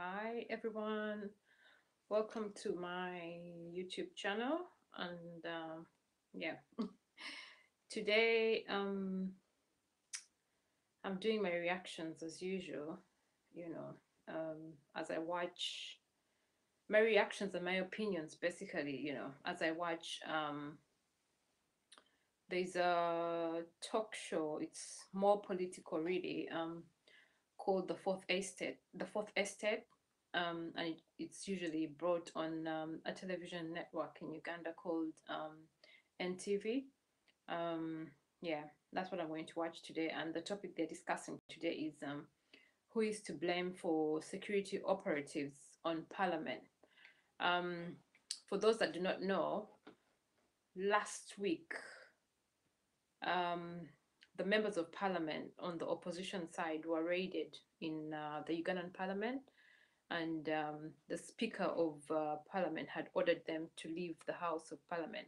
Hi everyone, welcome to my YouTube channel. And yeah, today I'm doing my reactions as usual, you know, as I watch my reactions and my opinions basically, as I watch there's a talk show, it's more political really, called the Fourth Estate, and it's usually brought on a television network in Uganda called NTV. Um, yeah, that's what I'm going to watch today. And the topic they're discussing today is who is to blame for security operatives on Parliament. Um, for those that do not know, last week um, the members of Parliament on the opposition side were raided in the Ugandan Parliament, and the Speaker of Parliament had ordered them to leave the House of Parliament,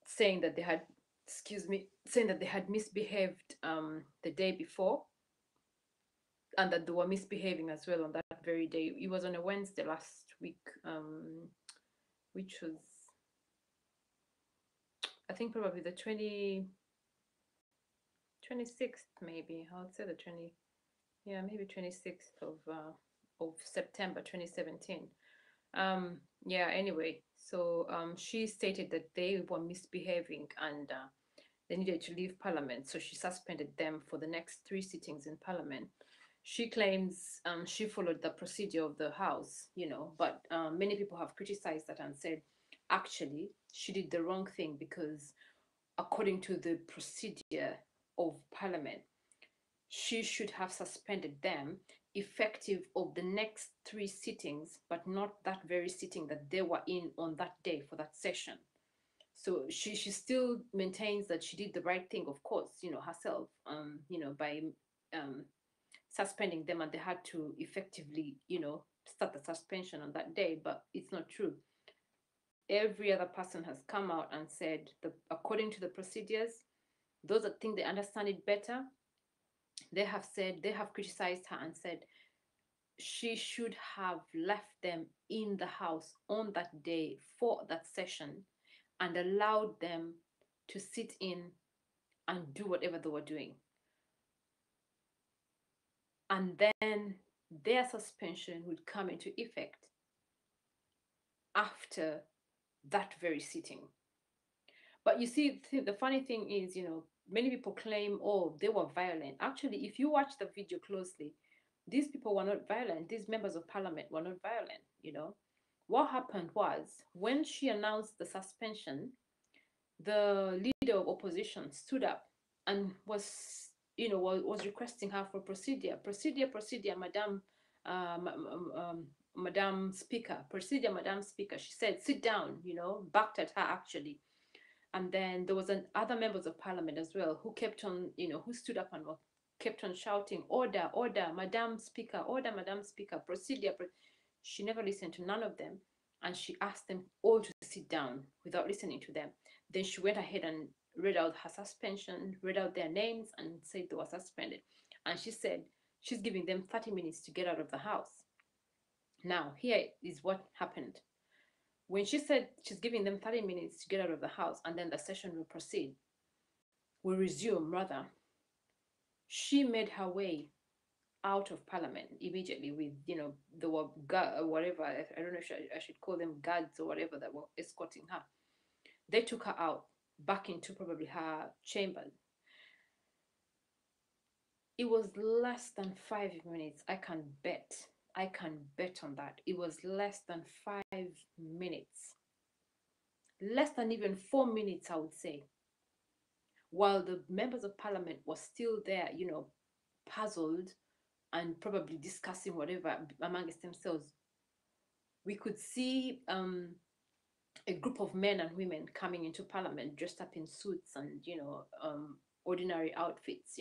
saying that they had, saying that they had misbehaved the day before, and that they were misbehaving as well on that very day. It was on a Wednesday last week, which was, I think, probably the 26th, maybe. I would say the 20, yeah, maybe 26th of September 2017. Yeah, anyway, so she stated that they were misbehaving, and they needed to leave Parliament, so she suspended them for the next 3 sittings in Parliament. She claims she followed the procedure of the House, but many people have criticized that and said, actually, she did the wrong thing because, according to the procedure of Parliament, she should have suspended them effective of the next 3 sittings, but not that very sitting that they were in on that day for that session. So she still maintains that she did the right thing, of course, herself, by um, suspending them, and they had to effectively, start the suspension on that day. But it's not true. Every other person has come out and said that according to the procedures, those that think they understand it better, they have criticized her and said she should have left them in the house on that day for that session and allowed them to sit in and do whatever they were doing. And then their suspension would come into effect after that very sitting. But you see, the funny thing is, many people claim, oh, they were violent. Actually, if you watch the video closely, these people were not violent. These members of parliament were not violent. What happened was, when she announced the suspension, the leader of opposition stood up and was requesting her for procedure, madam speaker, procedure, madam speaker. She said, sit down, backed at her actually. And then there was other members of parliament as well who kept on, who stood up and kept on shouting, order, order, madam speaker, order, madam speaker, procedure. She never listened to none of them, and she asked them all to sit down without listening to them. Then she went ahead and read out her suspension, read out their names, and said they were suspended. And she said she's giving them 30 minutes to get out of the house. Now, here is what happened. When she said she's giving them 30 minutes to get out of the house and then the session will resume rather, she made her way out of parliament immediately with, there were whatever, I don't know if I should call them guards or whatever, that were escorting her. They took her out back into probably her chamber. It was less than 5 minutes. I can bet on that. It was less than 5 minutes. Less than even 4 minutes, I would say. While the members of parliament were still there, puzzled and probably discussing whatever amongst themselves, we could see a group of men and women coming into parliament dressed up in suits and, ordinary outfits.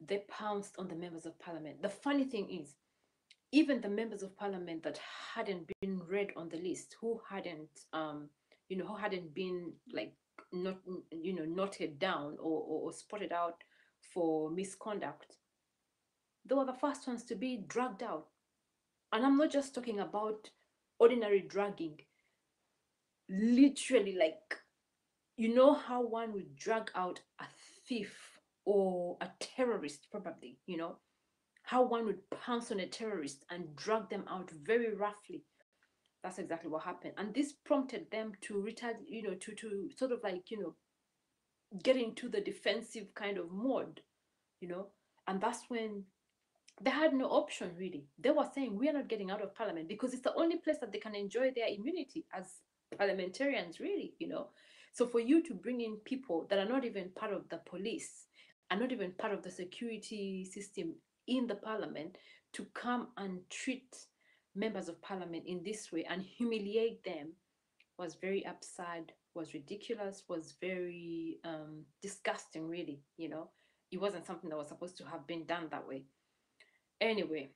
They pounced on the members of parliament. The funny thing is, even the members of parliament that hadn't been read on the list, who hadn't been like not noted down or spotted out for misconduct, They were the first ones to be dragged out. And I'm not just talking about ordinary dragging, literally, like, you know how one would drag out a thief or a terrorist, probably, how one would pounce on a terrorist and drag them out very roughly. That's exactly what happened. And this prompted them to retaliate, to sort of like, get into the defensive kind of mode, you know. And that's when they had no option, really. They were saying, we are not getting out of parliament, because it's the only place that they can enjoy their immunity as parliamentarians, really, So for you to bring in people that are not even part of the police, are not even part of the security system in the parliament, to come and treat members of parliament in this way and humiliate them, was very absurd, was ridiculous, was very disgusting, really. It wasn't something that was supposed to have been done that way. Anyway,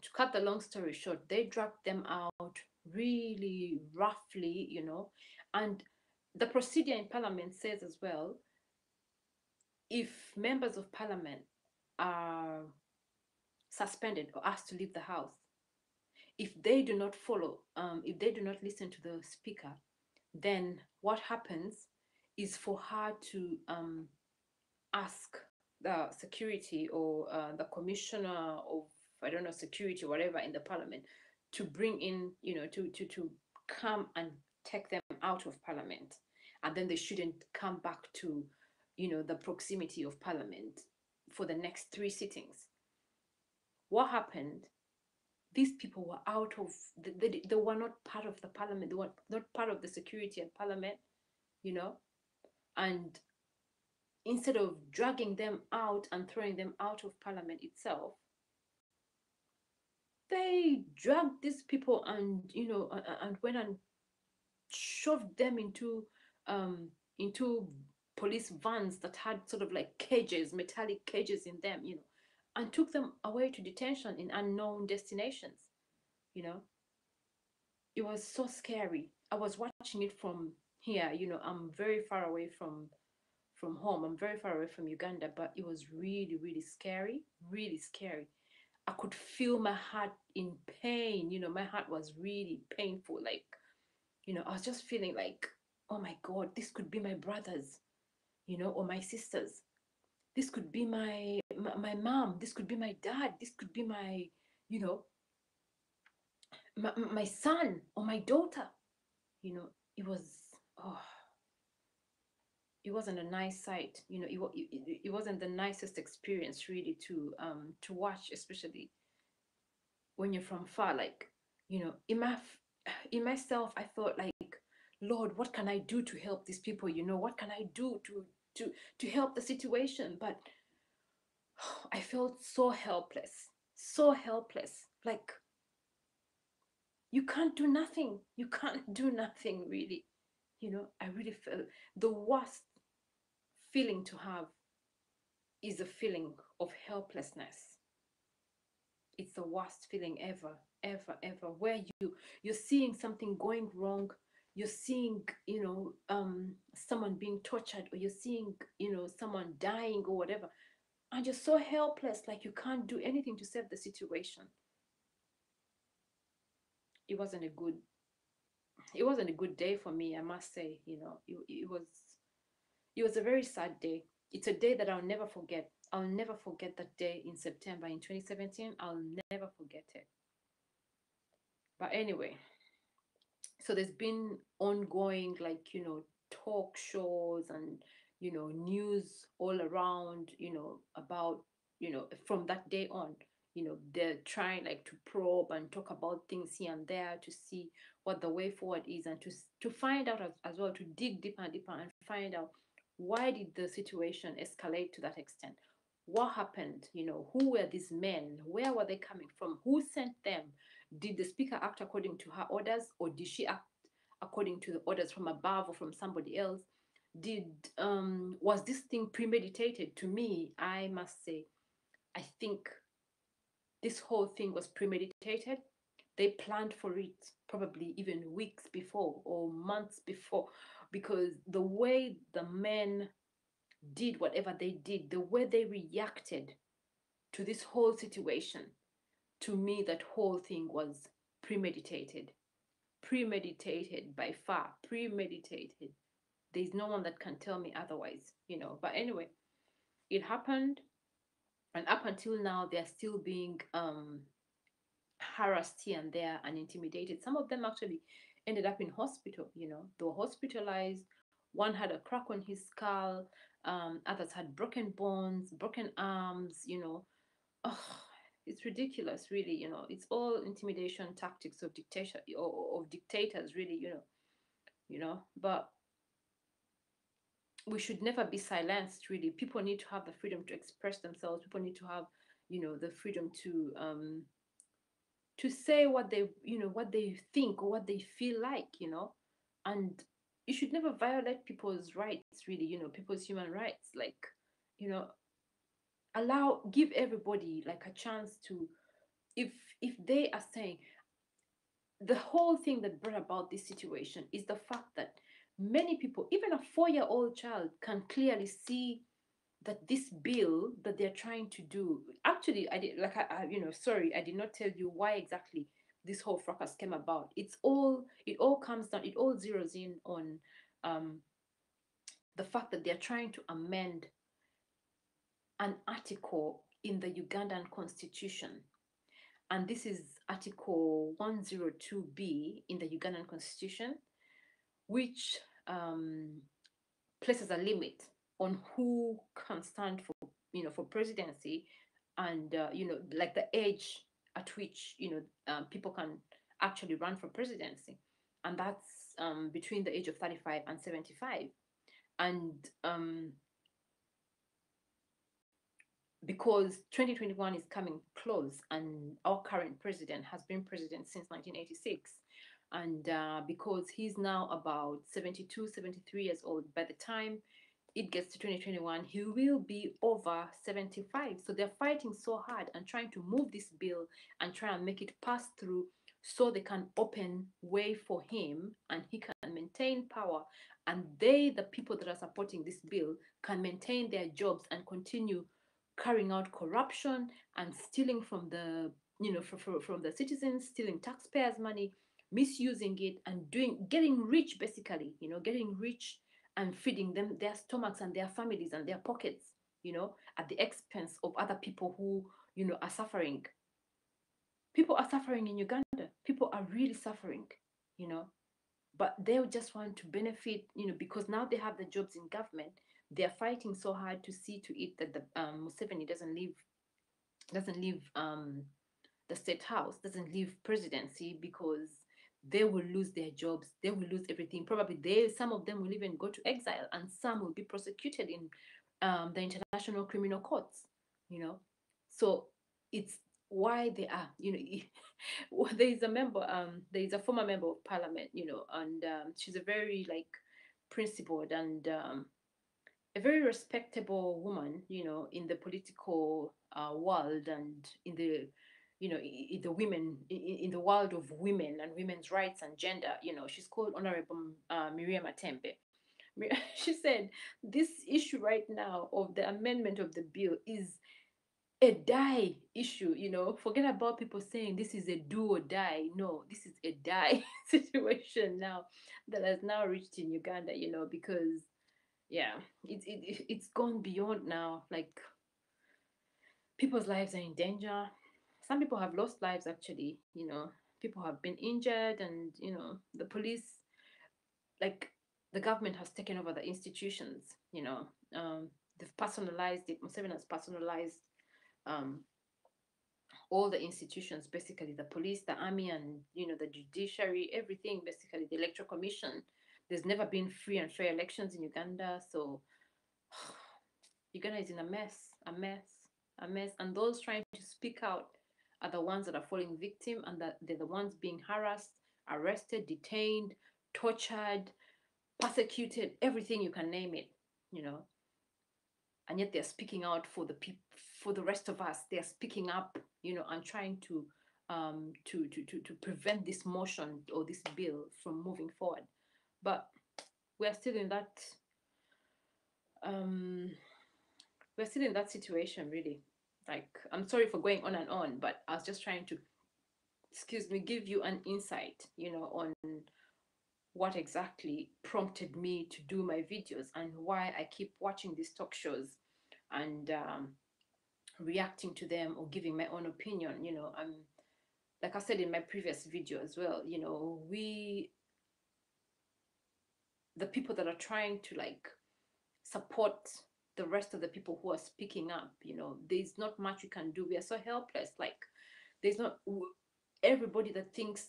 to cut the long story short, they dragged them out really roughly, and the procedure in parliament says as well, if members of parliament are suspended or asked to leave the house, if they do not follow, if they do not listen to the speaker, then what happens is for her to ask the security or the commissioner of, I don't know, security, whatever, in the parliament, to bring in, to come and take them out of parliament. And then they shouldn't come back to, the proximity of parliament for the next 3 sittings. What happened? These people were out of, they were not part of the parliament. They were not part of the security at parliament, and instead of dragging them out and throwing them out of parliament itself, they dragged these people and, and went and shoved them into police vans that had sort of like cages, metallic cages in them, and took them away to detention in unknown destinations. It was so scary. I was watching it from here. I'm very far away from home. I'm very far away from Uganda, but it was really, really scary, really scary. I could feel my heart in pain. My heart was really painful. Like, I was just feeling like, oh my God, this could be my brothers, or my sisters. This could be my mom. This could be my dad. This could be my, you know, my son or my daughter. It was, oh, it wasn't a nice sight. It wasn't the nicest experience, really, to watch, especially when you're from far. Like, in myself, I thought like, Lord, what can I do to help these people? What can I do to help the situation? But I felt so helpless, so helpless. Like, you can't do nothing. You can't do nothing, really. I really felt the worst feeling to have is a feeling of helplessness. It's the worst feeling ever, ever, ever, where you're seeing something going wrong. You're seeing, someone being tortured, or you're seeing, someone dying or whatever, and you're so helpless, like you can't do anything to save the situation. It wasn't a good it wasn't a good day for me, I must say. It was a very sad day. It's a day that I'll never forget. I'll never forget that day in September in 2017. I'll never forget it. But anyway, so there's been ongoing, like, talk shows and, news all around, about, from that day on, they're trying, like, to probe and talk about things here and there to see what the way forward is, and to find out as well, to dig deeper and deeper and find out, why did the situation escalate to that extent? What happened? Who were these men? Where were they coming from? Who sent them? Did the speaker act according to her orders, or did she act according to the orders from above or from somebody else? Did Was this thing premeditated? To me, I must say, I think this whole thing was premeditated. They planned for it probably even weeks before or months before, because the way the men did whatever they did, the way they reacted, to this whole situation, to me, that whole thing was premeditated. Premeditated by far, premeditated. There's no one that can tell me otherwise, But anyway, it happened, and up until now, they're still being harassed here and there and intimidated. Some of them actually ended up in hospital, They were hospitalized. One had a crack on his skull, others had broken bones, broken arms, Oh, it's ridiculous, really, It's all intimidation tactics of dictator or of dictators, really, But we should never be silenced, really. People need to have the freedom to express themselves. People need to have, the freedom to say what they think or what they feel like, and you should never violate people's rights, really, people's human rights, like, you know give everybody like a chance to, if they are saying, the whole thing that brought about this situation is the fact that many people, even a 4-year-old child, can clearly see that this bill that they're trying to do, actually, I did, like, sorry, I did not tell you why exactly this whole fracas came about. It all comes down, it all zeroes in on the fact that they're trying to amend an article in the Ugandan constitution. And this is Article 102B in the Ugandan constitution, which places a limit on who can stand for, for presidency, and like the age at which people can actually run for presidency, and that's between the age of 35 and 75. And because 2021 is coming close, and our current president has been president since 1986, and because he's now about 72, 73 years old, by the time it gets to 2021, he will be over 75. So they're fighting so hard and trying to move this bill and try and make it pass through, so they can open way for him and he can maintain power, and the people that are supporting this bill, can maintain their jobs and continue carrying out corruption and stealing from the, from the citizens, stealing taxpayers' money, misusing it, and getting rich, basically, getting rich and feeding them their stomachs and their families and their pockets, at the expense of other people who, are suffering. People are suffering in Uganda. People are really suffering, you know, but they just want to benefit, because now they have the jobs in government. They're fighting so hard to see to it that the Museveni doesn't leave the state house, doesn't leave presidency, because they will lose their jobs, they will lose everything. Probably some of them will even go to exile, and some will be prosecuted in the international criminal courts. So it's why they are. There is a member, there is a former member of parliament, and she's a very like principled and a very respectable woman, in the political world, and in the, in the in the world of women and women's rights and gender. She's called Honorable Miriam Atembe. She said this issue right now of the amendment of the bill is a die issue. Forget about people saying this is a do or die. No, this is a die situation now that has now reached in Uganda, because yeah, it's gone beyond now. Like, people's lives are in danger. Some people have lost lives, actually. People have been injured, and the police, like, the government has taken over the institutions. They've personalized it. Museveni has personalized um, all the institutions, basically the police, the army, and the judiciary, everything, basically the electoral commission. There's never been free and fair elections in Uganda, so Uganda is in a mess, a mess, a mess. And those trying to speak out are the ones that are falling victim, and that they're the ones being harassed, arrested, detained, tortured, persecuted, everything you can name it, And yet they're speaking out for the people, for the rest of us. They're speaking up, and trying to prevent this motion or this bill from moving forward. But we're still in that. We're still in that situation, really. Like, I'm sorry for going on and on, but I was just trying to, excuse me, give you an insight, on what exactly prompted me to do my videos and why I keep watching these talk shows and reacting to them or giving my own opinion. Like I said in my previous video as well, the people that are trying to like support the rest of the people who are speaking up, there's not much we can do. We are so helpless. Like, there's not everybody that thinks,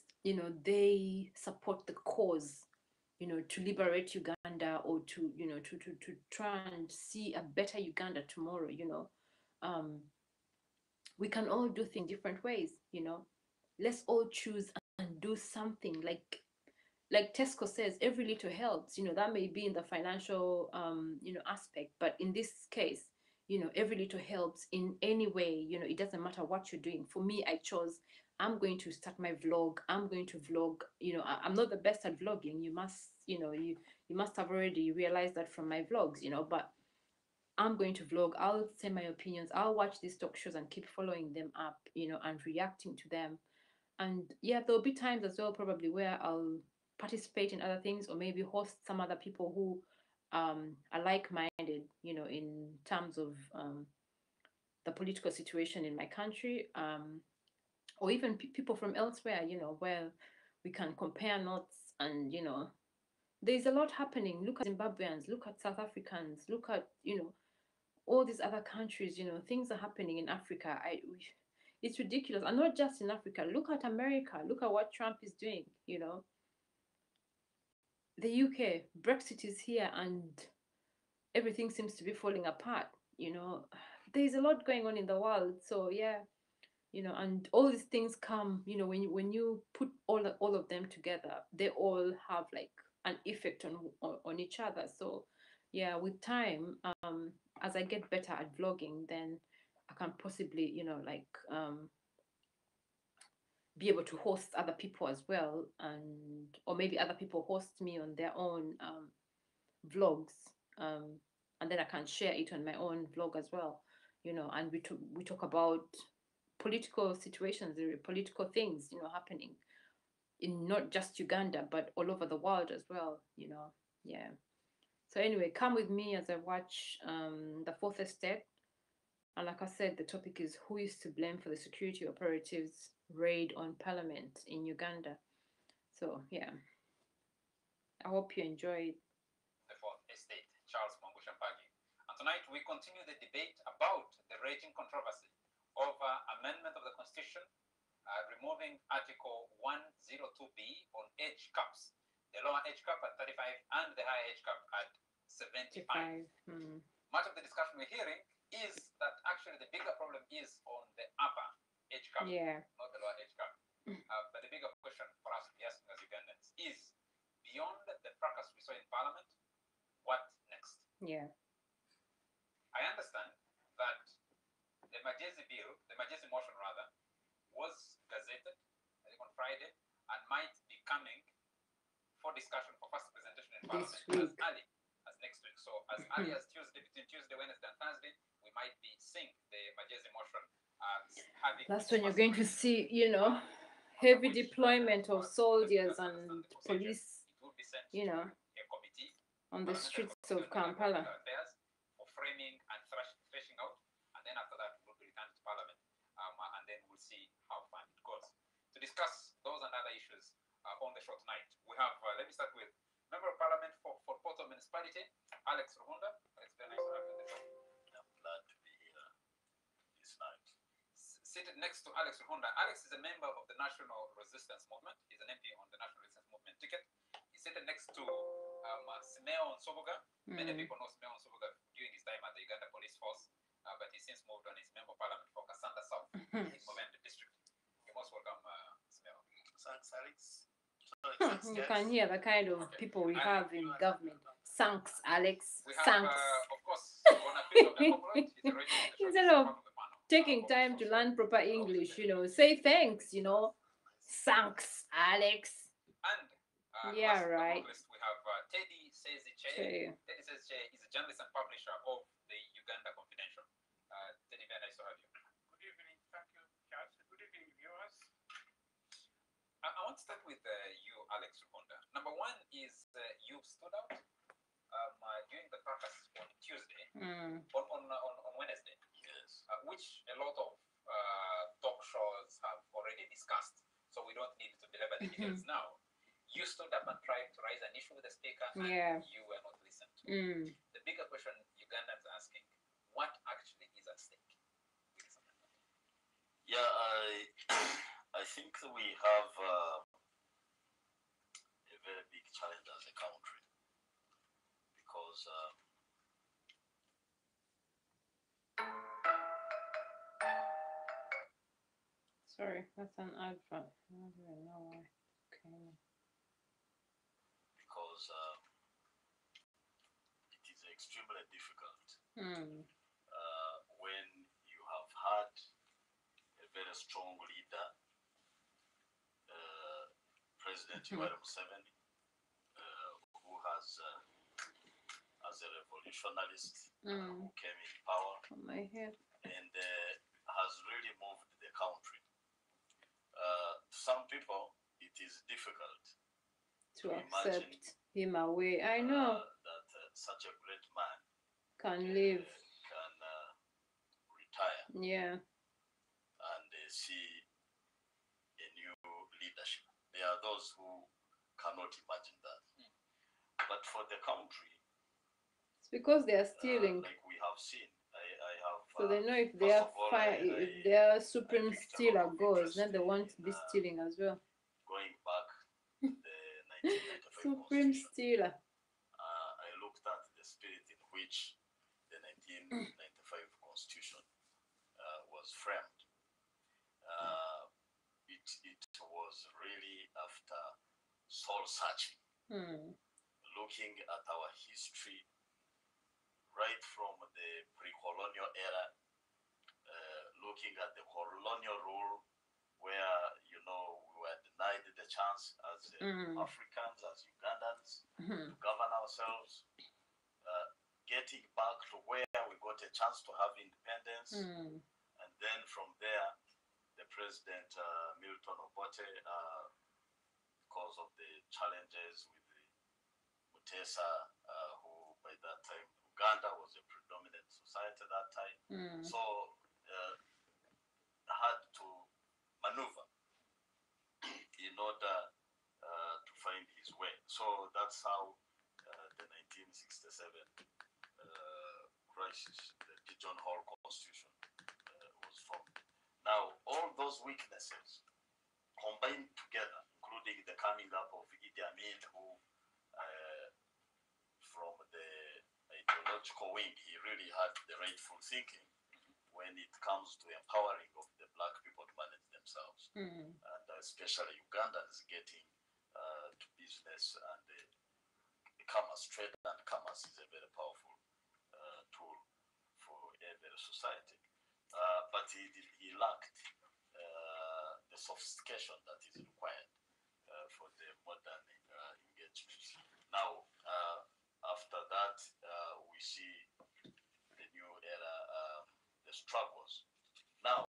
they support the cause, to liberate Uganda, or to, to try and see a better Uganda tomorrow. Um, we can all do things different ways. Let's all choose and do something. Like Tesco says, every little helps. That may be in the financial aspect, but in this case, every little helps in any way. It doesn't matter what you're doing. For me, I chose, I'm going to start my vlog. I'm going to vlog. I'm not the best at vlogging. You must, you must have already realized that from my vlogs. But I'm going to vlog. I'll say my opinions. I'll watch these talk shows and keep following them up, and reacting to them. And yeah, there'll be times as well, probably, where I'll participate in other things, or maybe host some other people who are like-minded, in terms of the political situation in my country, or even people from elsewhere, where we can compare notes. And there's a lot happening. Look at Zimbabweans, look at South Africans, look at all these other countries. Things are happening in Africa. It's ridiculous. And not just in Africa. Look at America. Look at what Trump is doing. The UK, Brexit is here, and everything seems to be falling apart. There's a lot going on in the world. So yeah, and all these things come, when you put all of them together, they all have like an effect on each other. So yeah, with time, as I get better at vlogging, then I can possibly, like, be able to host other people as well, and or maybe other people host me on their own vlogs, and then I can share it on my own vlog as well. And we talk about political situations, political things, happening in not just Uganda but all over the world as well. Yeah. So anyway, come with me as I watch the fourth estate. And like I said, the topic is who is to blame for the security operatives raid on parliament in Uganda. So yeah, I hope you enjoyed. The fourth estate, Charles Mangushampagi. And tonight we continue the debate about the raging controversy over amendment of the Constitution, removing Article 102B on age caps, the lower age cap at 35 and the higher age cap at 75. Much of the discussion we're hearing is that actually the bigger problem is on the upper age cap, not the lower age cap. But the bigger question for us to be asking as Ugandans is, beyond the fracas we saw in Parliament, what next? Yeah. I understand that the Majesi bill, the Majesi motion rather, was gazetted, I think, on Friday, and might be coming for discussion for first presentation in Parliament as early as next week. So as early as Tuesday, between Tuesday, Wednesday, and Thursday, we might be seeing the Majesi motion having. That's when you're going to see, heavy deployment of soldiers and police, a committee on the streets of Kampala. For framing and thrashing out, and then after that we'll be returned to Parliament, and then we'll see how far it goes. To discuss those and other issues on the show tonight, we have, let me start with Member of Parliament for Porto Municipality, Alex Ruhunda. Alex, very nice to have you on the show. I'm glad to be here this night. Seated next to Alex Ruhunda, Alex is a member of the National Resistance Movement. He's an MP on the National Resistance Movement ticket. He's seated next to Simeon Soboga. Many people know Simeon Soboga during his time at the Uganda Police Force, but he's since moved on. He's member of Parliament for Kasanda South in Movende District. You're most welcome, Simeon. Thanks, Alex. You can hear the kind of people we have in government. Thanks, Alex. We have, Thanks. Of course, Instead of taking time to learn proper English, say thanks, Thanks, Alex. And yeah, right. We have Teddy Seziche. Teddy Seziche is a journalist and publisher of the Uganda Confidential. Teddy, very nice to have you. start with you, Alex Rukonda. Number one is you've stood out during the caucus on Tuesday, on Wednesday, Yes. which a lot of talk shows have already discussed. So we don't need to belabor the details now. You stood up and tried to raise an issue with the speaker, and Yeah. you were not listened to. The bigger question Ugandans are asking: what actually is at stake with this amendment? Yeah, I think we have a very big challenge as a country because Sorry, that's an advert. I don't even know why. Okay. because it is extremely difficult when you have had a very strong leader, President Yoweri Museveni, who has, as a revolutionist, who came in power On my head. and has really moved the country. To some people, it is difficult To imagine, accept him away. I know. that such a great man Can live. can retire Yeah. and see a new leadership. There are those who cannot imagine that. But for the country, It's because they are stealing. like we have seen, I have. So they know if first their of all, if their I supreme picked a stealer lot of goes, interest then they want to be in, stealing as well. going back to the 1995 Supreme Constitution. stealer. I looked at the spirit in which the 1995 Constitution was framed. It was really after soul searching, looking at our history right from the pre-colonial era, looking at the colonial rule where, we were denied the chance as Africans, as Ugandans, to govern ourselves, getting back to where we got a chance to have independence, and then from there, the President Milton Obote, because of the challenges with the Mutesa, who by that time Uganda was a predominant society at that time, so had to maneuver in order to find his way. So that's how the 1967 crisis, the pigeonhole constitution, was formed. Now, all those weaknesses combined together, including the coming up of Idi Amin, who, from the ideological wing, he really had the rightful thinking when it comes to empowering of the black people to manage themselves, and especially Ugandans getting to business and commerce, trade and commerce is a very powerful tool for every society. But he lacked the sophistication that is required for the modern engagement. Now, after that, we see the new era, the struggles. Now,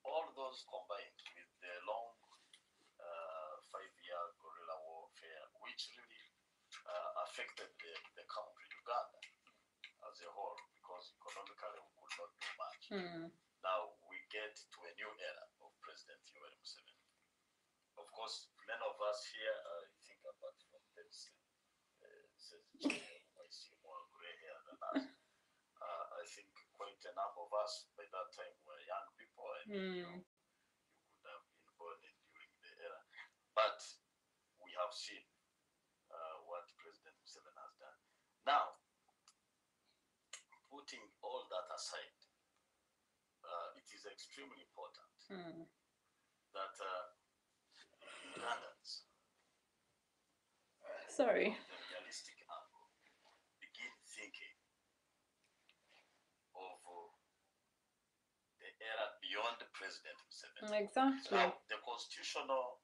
all those combined with the long 5-year guerrilla warfare, which really affected the country, Uganda, as a whole, because economically we could not do much. Now we get to a new era of President Yoweri Museveni. Of course, many of us here, I think apart from this, I see more gray hair than us. I think quite a number of us by that time were young people, and you could have been born in during the era. But we have seen what President Museveni has done. Now, putting all that aside, it is extremely important that Ugandans, Sorry. from the realistic angle, begin thinking of the era beyond President Museveni. Exactly. Now, the constitutional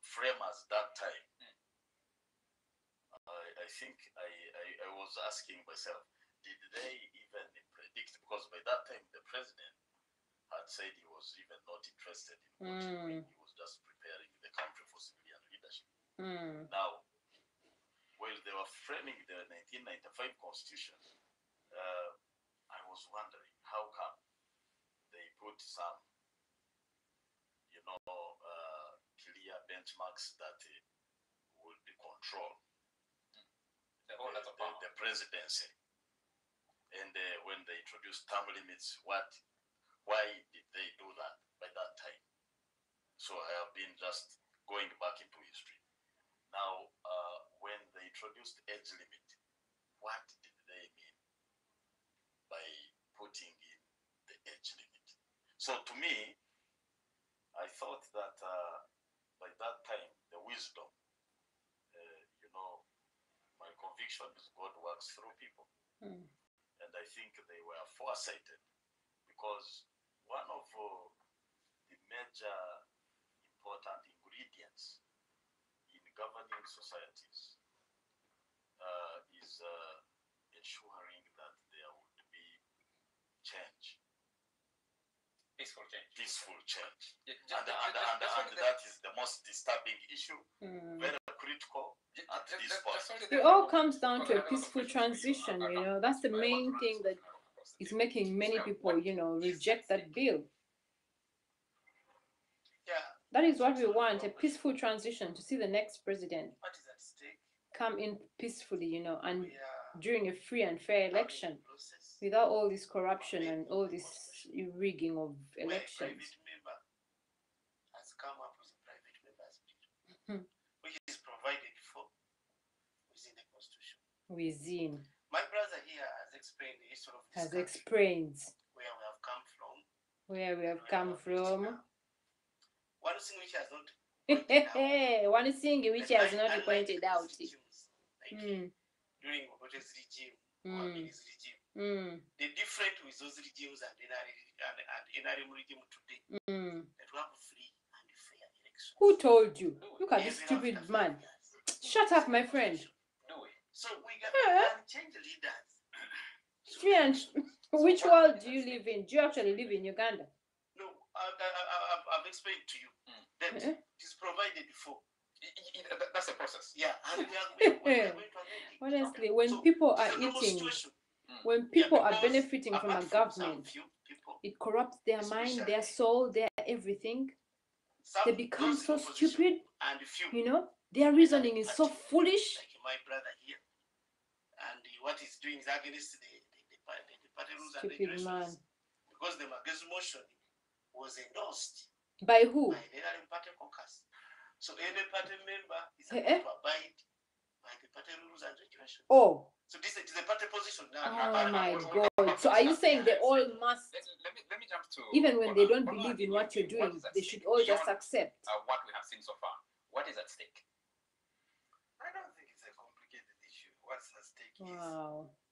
framers that time, I think I was asking myself, did they even predict? Because by that time, the president had said he was even not interested in voting. He was just preparing the country for civilian leadership. Now, while they were framing the 1995 constitution, I was wondering how come they put some, clear benchmarks that would control the presidency. And when they introduced term limits, why did they do that by that time? So I have been just going back into history. Now, when they introduced age limit, what did they mean by putting in the age limit? So to me, I thought that by that time, the wisdom, my conviction is God works through people. And I think they were foresighted, because one of the major important ingredients in governing societies is ensuring that there would be change. Peaceful change. Peaceful change. Yeah, and that is the most disturbing issue, very critical at this point. It all comes down to a peaceful transition, That's the main thing that is making many people, reject that bill. Yeah. That is what we want, a peaceful transition, to see the next president come in peacefully, and during a free and fair election, without all this corruption and all this rigging of elections. Private member has come up with a private member's bill, which is provided for within the constitution. Within. My brother here has explained the history of this Has country, explained where we have come from. Where we have come from. One thing which has not One thing which has not pointed out. During Obote's regime or Amin's regime, the difference with those regimes and NRM regime today, that we have free and fair elections. Who told you? Look at this stupid man. Shut up, my friend. So we can change leaders. Strange. Which world do you live in? Do you actually live in Uganda? No, I've explained to you that it is provided for. That's a process. Yeah, and we are going to amend it. Honestly, when people are eating, when people are benefiting from a government, it corrupts their mind, their soul, their everything. They become so stupid. Their reasoning is so foolish. Like my brother here, and what he's doing is against the party rules and regulations. Because the Magazine motion was endorsed by who? By the NRM party caucus. So any party member is supposed to abide by the party rules and regulations. Oh. So this is the party position now. Oh my God. So are you saying they all must, let me jump to, even when they don't believe in what you're doing, they should all just accept? What we have seen so far. What is at stake? I don't think it's a complicated issue. What's at stake is,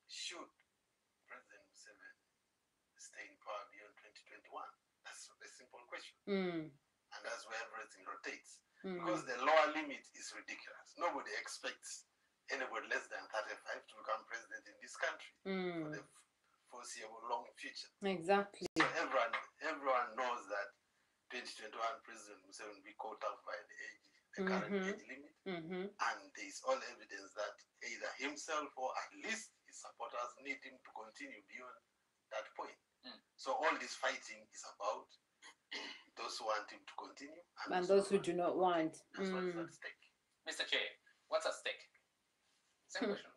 should President Museveni stay in power beyond 2021? That's a simple question. And that's where everything rotates. Because the lower limit is ridiculous. Nobody expects anybody less than 35 to become president in this country for the foreseeable long future. Exactly. So everyone knows that 2021 President Museveni will be caught up by the current age limit. And there is all evidence that either himself or at least his supporters need him to continue beyond that point. So all this fighting is about those who want him to continue and those who do not want. That's what's at stake. Mr. Chair, what's at stake? Same question.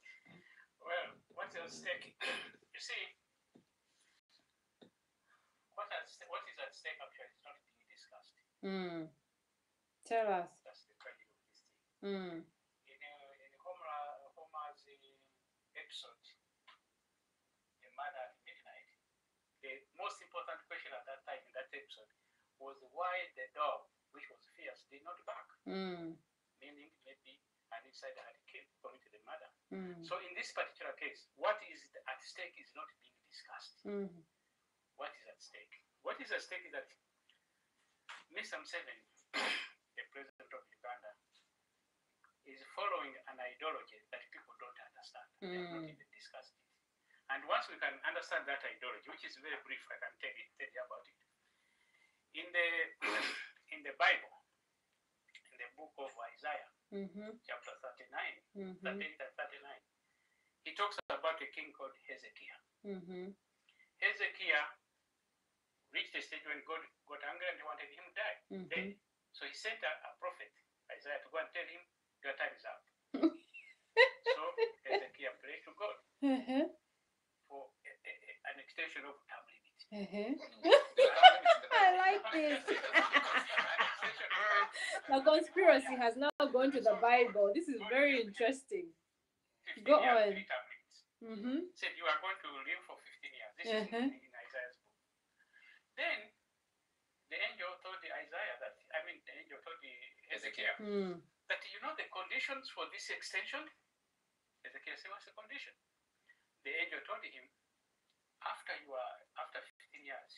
Well, what's at stake? You see, what is at stake actually is not being discussed. Tell us. That's the tragedy of this thing. In Homer's episode, The Man at Midnight, the most important question at that time in that episode was why the dog, which was fierce, did not bark. Meaning maybe an insider had committed the murder. So in this particular case, what is at stake is not being discussed. What is at stake? What is at stake is that Mr. Museveni, the president of Uganda, is following an ideology that people don't understand. They have not even discussed it. And once we can understand that ideology, which is very brief, I can tell you about it. In the Bible, in the book of Isaiah, chapter 39, 38 and 39. He talks about a king called Hezekiah. Hezekiah reached a stage when God got angry and he wanted him to die. Dead. So he sent a prophet, Isaiah, to go and tell him, your time is up. So Hezekiah prayed to God for an extension of time limit. I like this. The conspiracy has now gone to the Bible. This is very interesting. Go on. Said you are going to live for 15 years. This is in Isaiah's book. Then the angel told Isaiah that, the angel told Hezekiah that, the conditions for this extension. Hezekiah said, what's the condition? The angel told him, after 15 years,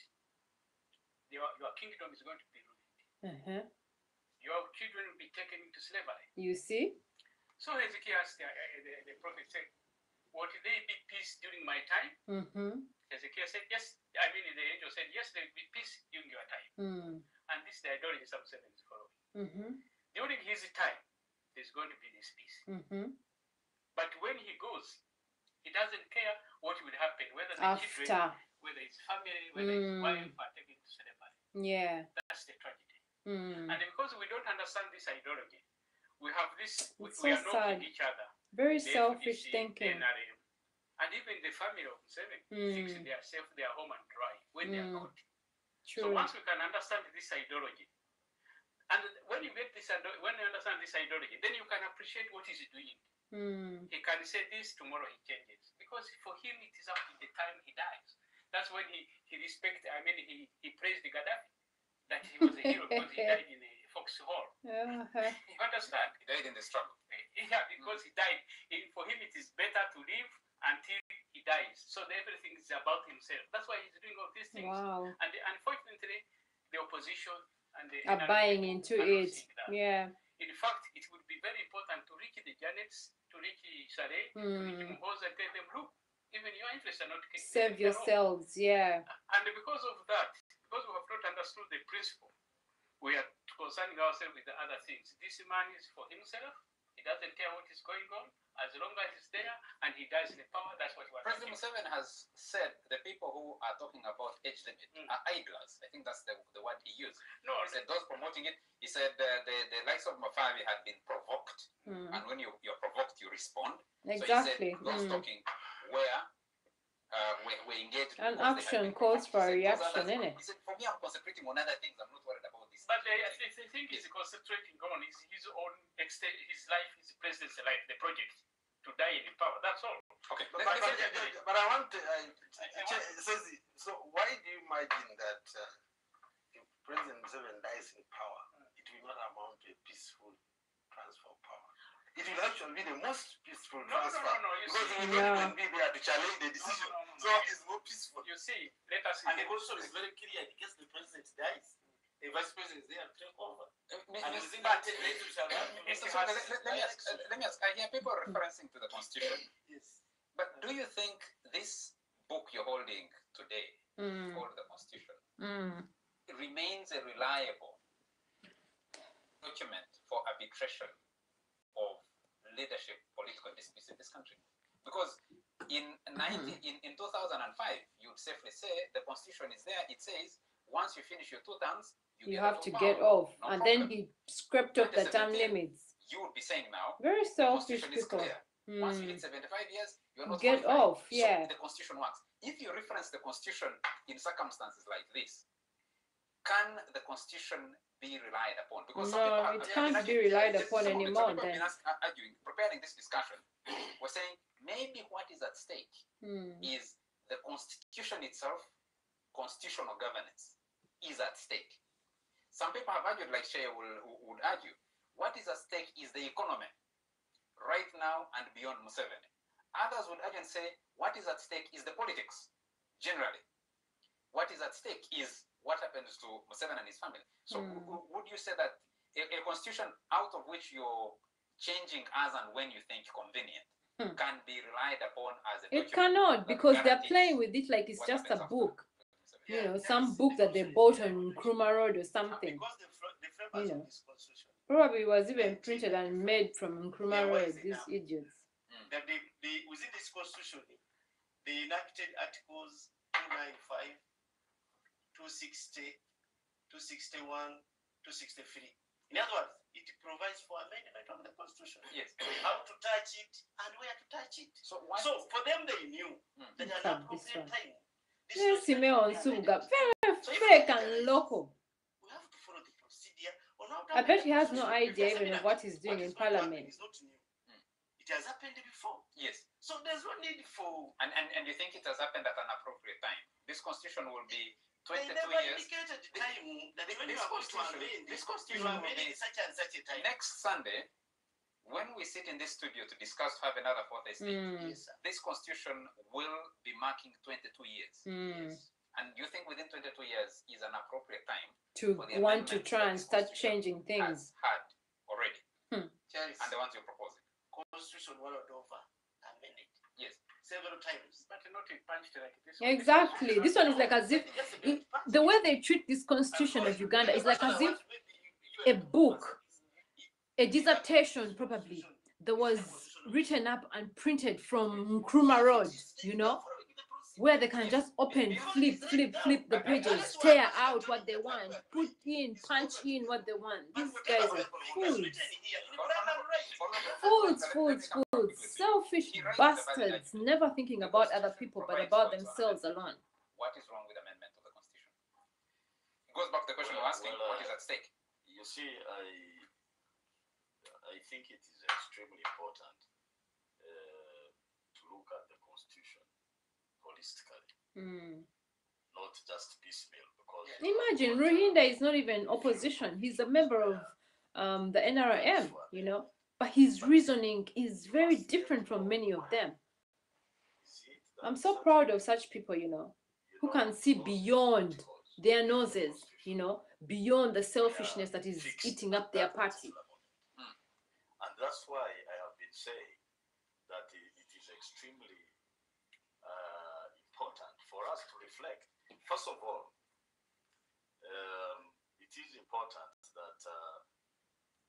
your kingdom is going to be ruined. Your children will be taken into slavery. You see? So Hezekiah asked the prophet, said, would there be peace during my time? Hezekiah said, yes. The angel said, yes, there will be peace during your time. And this the idolatry Psalm 7 is following. During his time, there's going to be this peace. But when he goes, he doesn't care what will happen, whether the children, whether his family, whether his wife are taken to slavery. Yeah. That's the tragedy. And because we don't understand this ideology, we have this, we are knocking each other. Very selfish thinking. NRM. And even the family of Seven fix their home and dry when they are not. True. So once we can understand this ideology, and when you get this, when you understand this ideology, then you can appreciate what he's doing. He can say this, tomorrow he changes. Because for him, it is up to the time he dies. That's when he he praised the Gaddafi, that he was a hero because he died in a foxhole. You understand? He died in the struggle. Yeah, because he died. For him, it is better to live until he dies. So everything is about himself. That's why he's doing all these things. Wow. And unfortunately, the opposition and the are buying into it. Yeah. In fact, it would be very important to reach the Janets, to reach Sare, to reach Muhoza, and tell them, look, even your interests are not save yourselves, yeah. And because of that, because we have not understood the principle, we are concerning ourselves with the other things. This man is for himself. He doesn't care what is going on. As long as he's there and he dies in the power, that's what we are President Museveni has said the people who are talking about age limit are idlers. I think that's the word he used. No, he said those promoting it, he said the likes of Mafavi had been provoked. And when you're provoked, you respond. Exactly. So he said those talking where we're engaged. An action calls for a reaction, isn't it? He said, for me, I'm concentrating on other things. I'm not worried about this. But the thing is concentrating on his own his life, his president's life, the project, to die in power. That's all. Okay. But I want to so why do you imagine that if President Museveni dies in power, it will not amount to a peaceful transfer of power? It will actually be the most peaceful transfer. No. Because he will not even be there to challenge the decision. So it's more peaceful. You see, let us see. And the constitution is very clear. In case the president dies, the vice president is there to take over. Let me ask, I hear people referencing to the constitution. Yes. But do you think this book you're holding today, called the Constitution, remains a reliable document for arbitration of leadership political disputes in this country? Because in 2005, you would safely say the Constitution is there. It says once you finish your 2 terms, you have to get off. And then he scrapped off the term limits. You would be saying now, very selfish people. Once you hit 75 years, you're not get qualified. off. Yeah. So the Constitution works. If you reference the Constitution in circumstances like this, can the Constitution be relied upon? Because no, it can't be relied upon anymore. Then arguing, preparing this discussion, we're saying maybe what is at stake is the Constitution itself. Constitutional governance is at stake. Some people have argued, like Shea would argue, what is at stake is the economy right now and beyond Museveni. Others would argue and say, what is at stake is the politics, generally. What is at stake is what happens to Museveni and his family. So would you say that a constitution out of which you're changing as and when you think convenient can be relied upon as a document? It cannot, because they're playing with it like it's just a book. You know, some book that they bought on Nkrumah Road or something. Because the framers of this constitution Probably was even printed and made from Nkrumah Road, these idiots. That within this constitution, they enacted articles 295, 260, 261, 263. In other words, it provides for amendment of the constitution. Yes. How to touch it and where to touch it. So for them, they knew that at an appropriate time. Yes, Simeon Suga, very fake and local. We have to follow the procedure. I bet he has no idea even of what he's doing in Parliament. It's not new. It has happened before. Yes. So there's no need for. And you think it has happened at an appropriate time? This constitution will be 22 they never years. indicated the time that when you are going to amend this you constitution are will be amending such and such a time. next Sunday, when we sit in this studio to discuss to have another fourth estate, Yes, sir. this constitution will be marking 22 years. Yes. And you think within 22 years is an appropriate time To for the want to amendments try that and this start constitution changing things. has had already, Charles, and the ones you're proposing? constitution rolled over amended Yes. several times. But not a punched like this. Exactly. This one is like as if the way they treat this constitution of Uganda is like as if a book, a dissertation probably, that was written up and printed from Nkrumah Road, you know, where they can just open, flip the pages, tear out what they want, put in, punch in what they want. These guys are fools, selfish bastards, never thinking about other people but about themselves alone. What is wrong with amendment of the constitution? It goes back to the question you're asking, what is at stake? You see, I think it is extremely important to look at the constitution holistically, not just piecemeal. Because Imagine Ruhinda is not even opposition; he's a member of the NRM, you know. But his reasoning is very different from many of them. I'm so proud of such people, you know, who can see beyond their noses, you know, beyond the selfishness that is eating up their party. And that's why I have been saying that it is extremely important for us to reflect. First of all, it is important that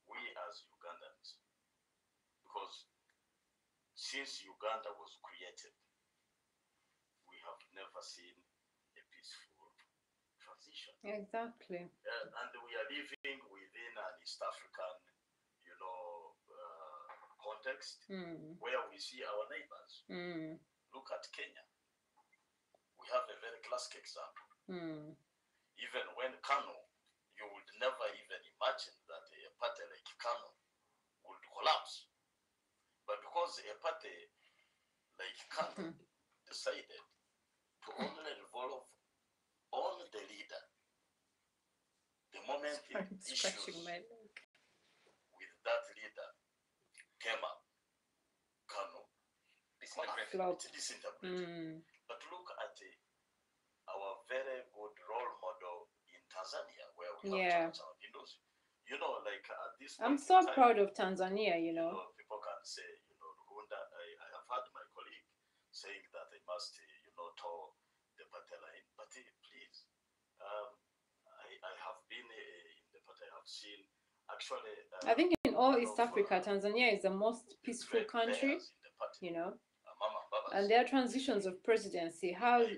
we as Ugandans, because since Uganda was created, we have never seen a peaceful transition. Exactly. And we are living within an East African, context where we see our neighbors. Look at Kenya. We have a very classic example. Even when Kano, you would never even imagine that a party like Kano would collapse. But because a party like Kano decided to only revolve on the leader, the moment issues with that leader came up, Kano disintegrated. But look at our very good role model in Tanzania, where we have Chama Mapinduzi. Like at this point, I'm so proud of Tanzania, you know. People can say, Rwanda, I have heard my colleague saying that they must, toe the party line. But please, I have been in the party, I have seen actually. I think in all East Africa, Tanzania is the most peaceful country, you know. And their transitions of presidency have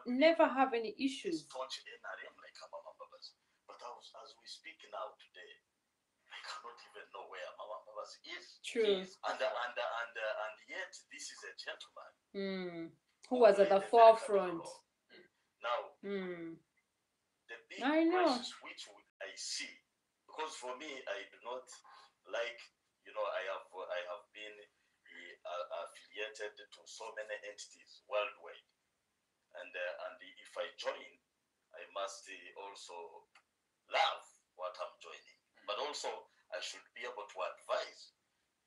never have any issues. But as we speak now today, I cannot even know where Mama Babas is. True. And yet this is a gentleman who was at the forefront. Now, the big crisis which I see, because for me, I do not like, I have been affiliated to so many entities worldwide, and if I join, I must also love what I'm joining, but also I should be able to advise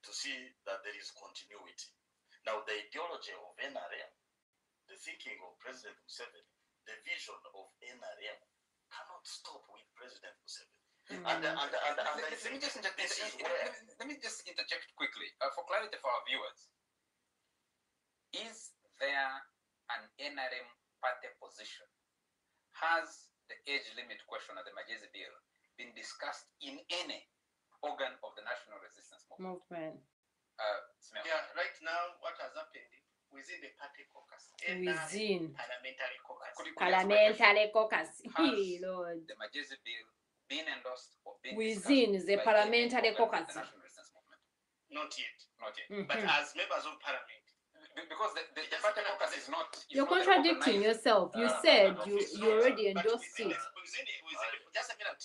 to see that there is continuity. Now, the ideology of NRM, the thinking of President Museveni, the vision of NRM cannot stop with President Museveni. Let me just interject quickly for clarity for our viewers. Is there an NRM party position? Has the age limit question of the Majezi bill been discussed in any organ of the national resistance movement. Smell. Yeah, right now what has happened within the party caucus, Within parliamentary caucus. Could you parliamentary caucus. Has Lord. the Majesi bill been endorsed or been Within discussed the by parliamentary any organ of caucus. the national resistance movement? Not yet. Not yet. But as members of parliament, Because the party caucus is not. You're not contradicting recognized. yourself. You said you already but endorsed within, it. within just a minute.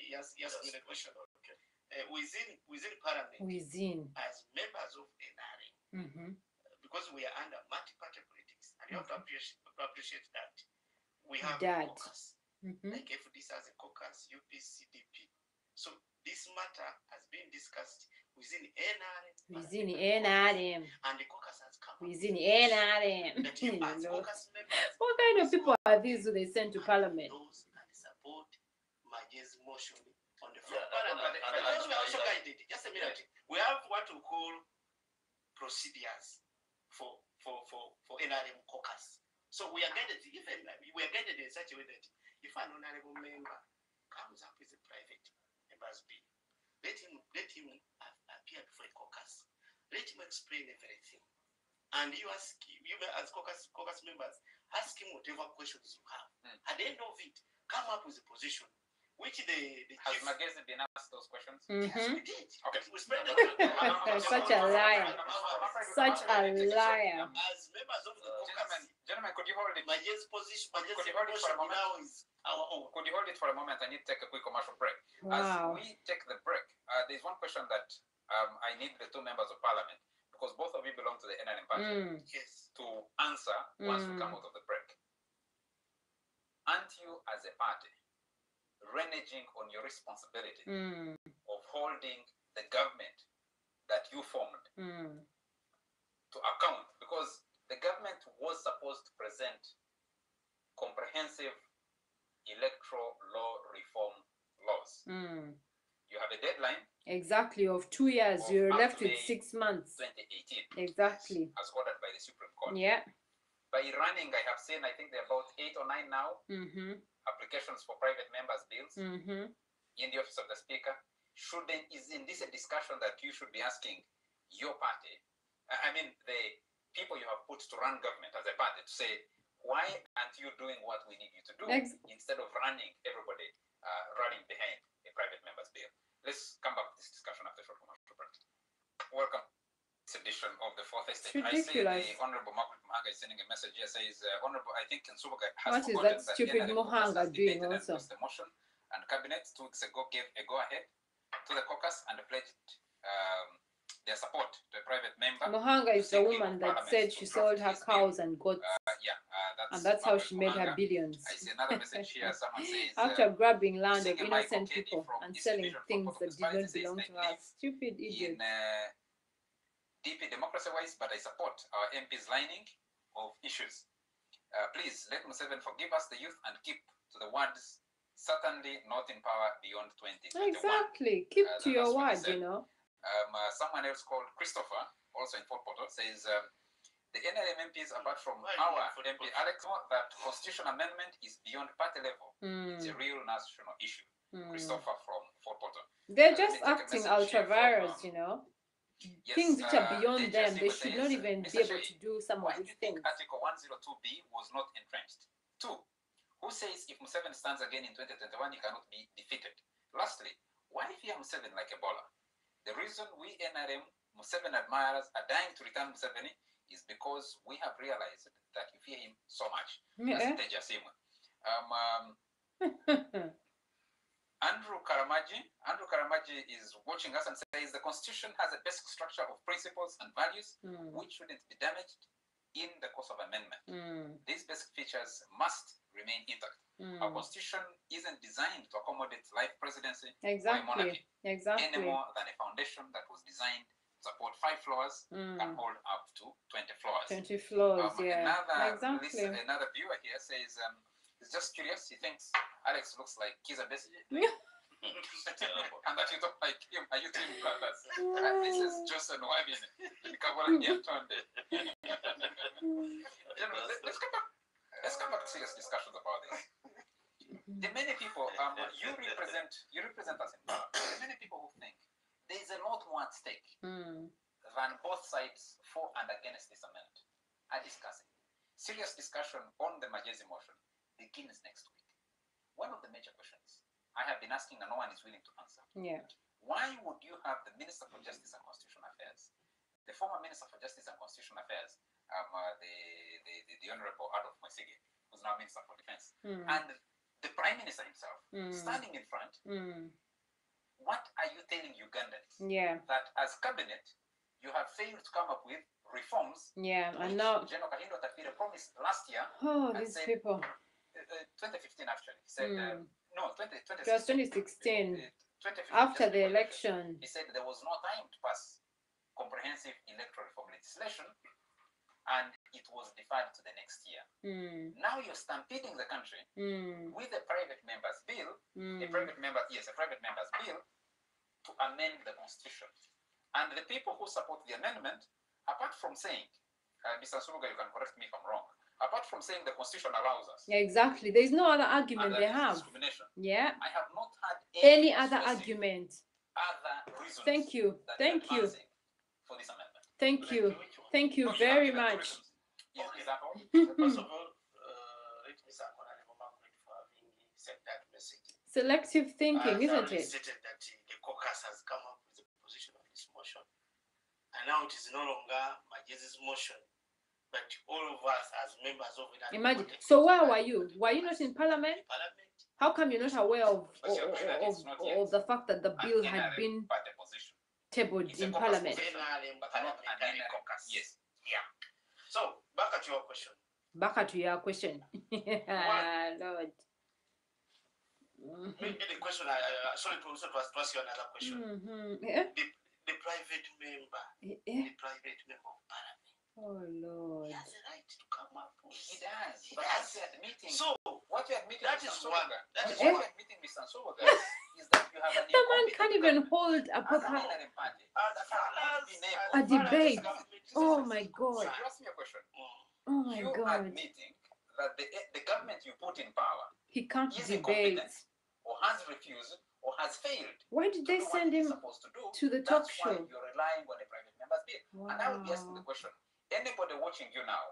Yes, the question. Okay. Within parliament, Within. as members of NRM, because we are under multi-party politics, and you have to appreciate that we have That. a caucus, like FDC has a caucus, UPCDP. So this matter has been discussed within NRM. Within NRM. And the caucus has come. Within NRM. That you as caucus members. What kind of people are these who they send to parliament? Those and support Maje's motion on the floor. But Those were also guided. Just a minute. We have what we call procedures for NRM caucus. So we are guided. We are guided in such a way that if an honorable member comes up with a private member's bill, let him appear before a caucus. Let him explain everything. And you as caucus members, ask him whatever questions you have. At the end of it, come up with a position, which the Has chief... Magezi been asked those questions? Yes, we did. Okay. We spread the Such a liar. Such a liar. As members of the caucus, Gentlemen, could you hold it? Maje's position, Could you hold it for a moment? now is our own. Could you hold it for a moment? I need to take a quick commercial break. Wow. As we take the break, there's one question that I need the two members of parliament, because both of you belong to the NRM party, Yes. to answer once we come out of the break. Aren't you, as a party, reneging on your responsibility of holding the government that you formed to account? Because the government was supposed to present comprehensive electoral law reform laws. You have a deadline. Exactly, of 2 years. Of You're up left to with May 6 months. 2018. Exactly. As ordered by the Supreme Court. Yeah. By running, I have seen, I think there are about 8 or 9 now, applications for private members' bills in the office of the Speaker. Isn't this a discussion that you should be asking your party? I mean, the people you have put to run government as a party, to say, why aren't you doing what we need you to do instead of running everybody running behind a private member's bill? Let's come back to this discussion after short commercial break. Welcome to this edition of the Fourth Estate. I see the Honorable Margaret Muhanga is sending a message here, says, Honorable, I think Nsubuga has What is forgotten that stupid NRM Muhanga has doing debated and also? endorsed the motion, and Cabinet 2 weeks ago gave a go-ahead to the caucus and pledged their support to a private member. Muhanga is the woman that said she sold her cows and goats. And that's how she made her billions. I see another message here. Someone says, after grabbing land of Singing innocent Michael Kedi people from and East selling Division things Football that did not Municipality belong says, to us. Stupid idiot. in DP democracy-wise, but I support our MP's lining of issues. Please let Museveni forgive us, the youth, and keep to the words, certainly not in power beyond 2021. Exactly. Keep to your that's what he word, said. you know. Someone else called Christopher, also in Fort Portal, says, the NRM MPs, apart from our MP Alex, know that constitutional amendment is beyond party level. It's a real national issue. Christopher from Fort Portal. They're Let just me take a acting message here ultra-virus, from, you know. yes, Things which are beyond Deja them, they Simba should says, not even Mr. be able Shea, to do some why of do these you think things. Article 102B was not entrenched? 2. Who says if Museveni stands again in 2021, he cannot be defeated? Lastly, why fear Museveni like Ebola? The reason we NRM Museveni admirers are dying to return Museveni is because we have realized that you fear him so much. Yeah. That's Deja Simba. Andrew Karamaji is watching us and says the Constitution has a basic structure of principles and values which shouldn't be damaged in the course of amendment. These basic features must remain intact. Our Constitution isn't designed to accommodate life presidency or a monarchy any more than a foundation that was designed to support 5 floors can hold up to 20 floors. 20 floors, yeah. Another viewer here says, he's just curious. He thinks Alex looks like Kiza Besigye. And that you don't like him. Are you twin brothers? This is Joseph Wabin. Let's come back to serious discussions about this. The many people, you represent us in power. The many people who think there is a lot more at stake than both sides for and against this amendment are discussing. Serious discussion on the Majezi motion begins next week. One of the major questions I have been asking and no one is willing to answer. Yeah. Why would you have the Minister for Justice and Constitutional Affairs, the former Minister for Justice and Constitutional Affairs, the Honorable Adolf Mwesige, who's now Minister for Defense, and the Prime Minister himself standing in front? What are you telling Ugandans? Yeah. That as cabinet, you have failed to come up with reforms. Yeah, and now General Kahindo Tapire promised last year. Oh, these said, people. 2015 actually. He said, no, 2016. It was 2016. 2015, After just the before election. He said there was no time to pass comprehensive electoral reform legislation and it was deferred to the next year. Now you're stampeding the country with a private member's bill, a private member's bill to amend the constitution. And the people who support the amendment, apart from saying, Mr. Suruga, you can correct me if I'm wrong, apart from saying the constitution allows us. Yeah, exactly. There's no other argument they have. Discrimination. Yeah. I have not had Any other argument. Other reasons. Thank you. Thank you. For this amendment. Thank you. Thank you very much. Yes, Okay. is that all? First of all, let me say for having said that message. Selective thinking, isn't it? Stated that the caucus has come up with a position on this motion, and now it is no longer Majezi's motion, but all of us as members of it. Imagine. So where were you? Were you not in Parliament? Parliament. How come you're not aware of the fact that the bill had been tabled in Parliament? Yes. Yeah. So back at your question. Lord. Maybe the question. Sorry to ask you another question. Yeah. The private member. Yeah. The private member of Parliament. Oh Lord. He has a right to come up with. He does. He But does. what you're admitting, That Mr. is Soboga, one. That is what one. you're admitting, Mr. Soboga, is that you have an The man can't even incompetent hold a government proper and an party that has not been able a to- debate. Listen, Oh listen. my God. You ask me a question. Oh my You God. admitting that the government you put in power He can't is debate. incompetent or has refused or has failed Why did to they do send what it is him supposed to do. to the talk That's why show? you're relying on a private member's bill. And I would be asking the Wow. question, anybody watching you now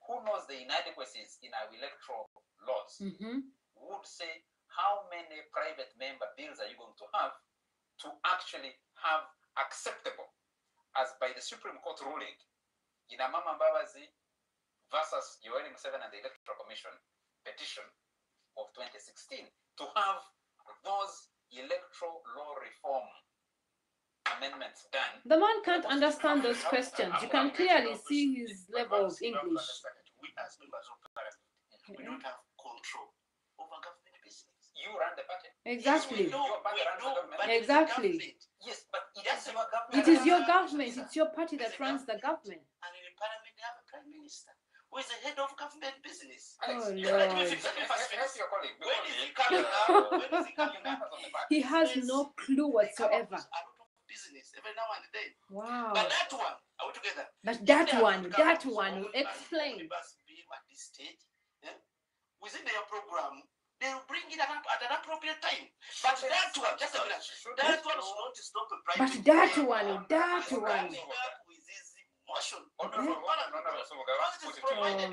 who knows the inadequacies in our electoral laws would say, how many private member bills are you going to have to actually have acceptable, as by the Supreme Court ruling, in Amama Mbabazi versus Yoweri Museveni and the Electoral Commission petition of 2016, to have those electoral law reform amendments done. The man can't understand those questions. You can clearly see his level of English. We as members of Parliament, we don't have control over government business. You run the party. Exactly. Yes, we know, Your party runs the government. but Exactly. the government, Yes, but it is your government. It is your government. It's your party that runs the government. and in the Parliament they have a prime minister who is the head of government business. Alex, Oh, you Lord. let me fix it. Help your colleague. When is he coming now? When is he coming now? He has no clue They come up whatsoever. with a lot of business every now and then. Wow. But that one, are we together? But If that they have one, not come that up with one all will the explain. omnibus bill at this stage, within their program, they will bring it at an appropriate time. But that one, just a minute, that one should not stop the But private that member one, that from one. coming up with his motion. Oh my Oh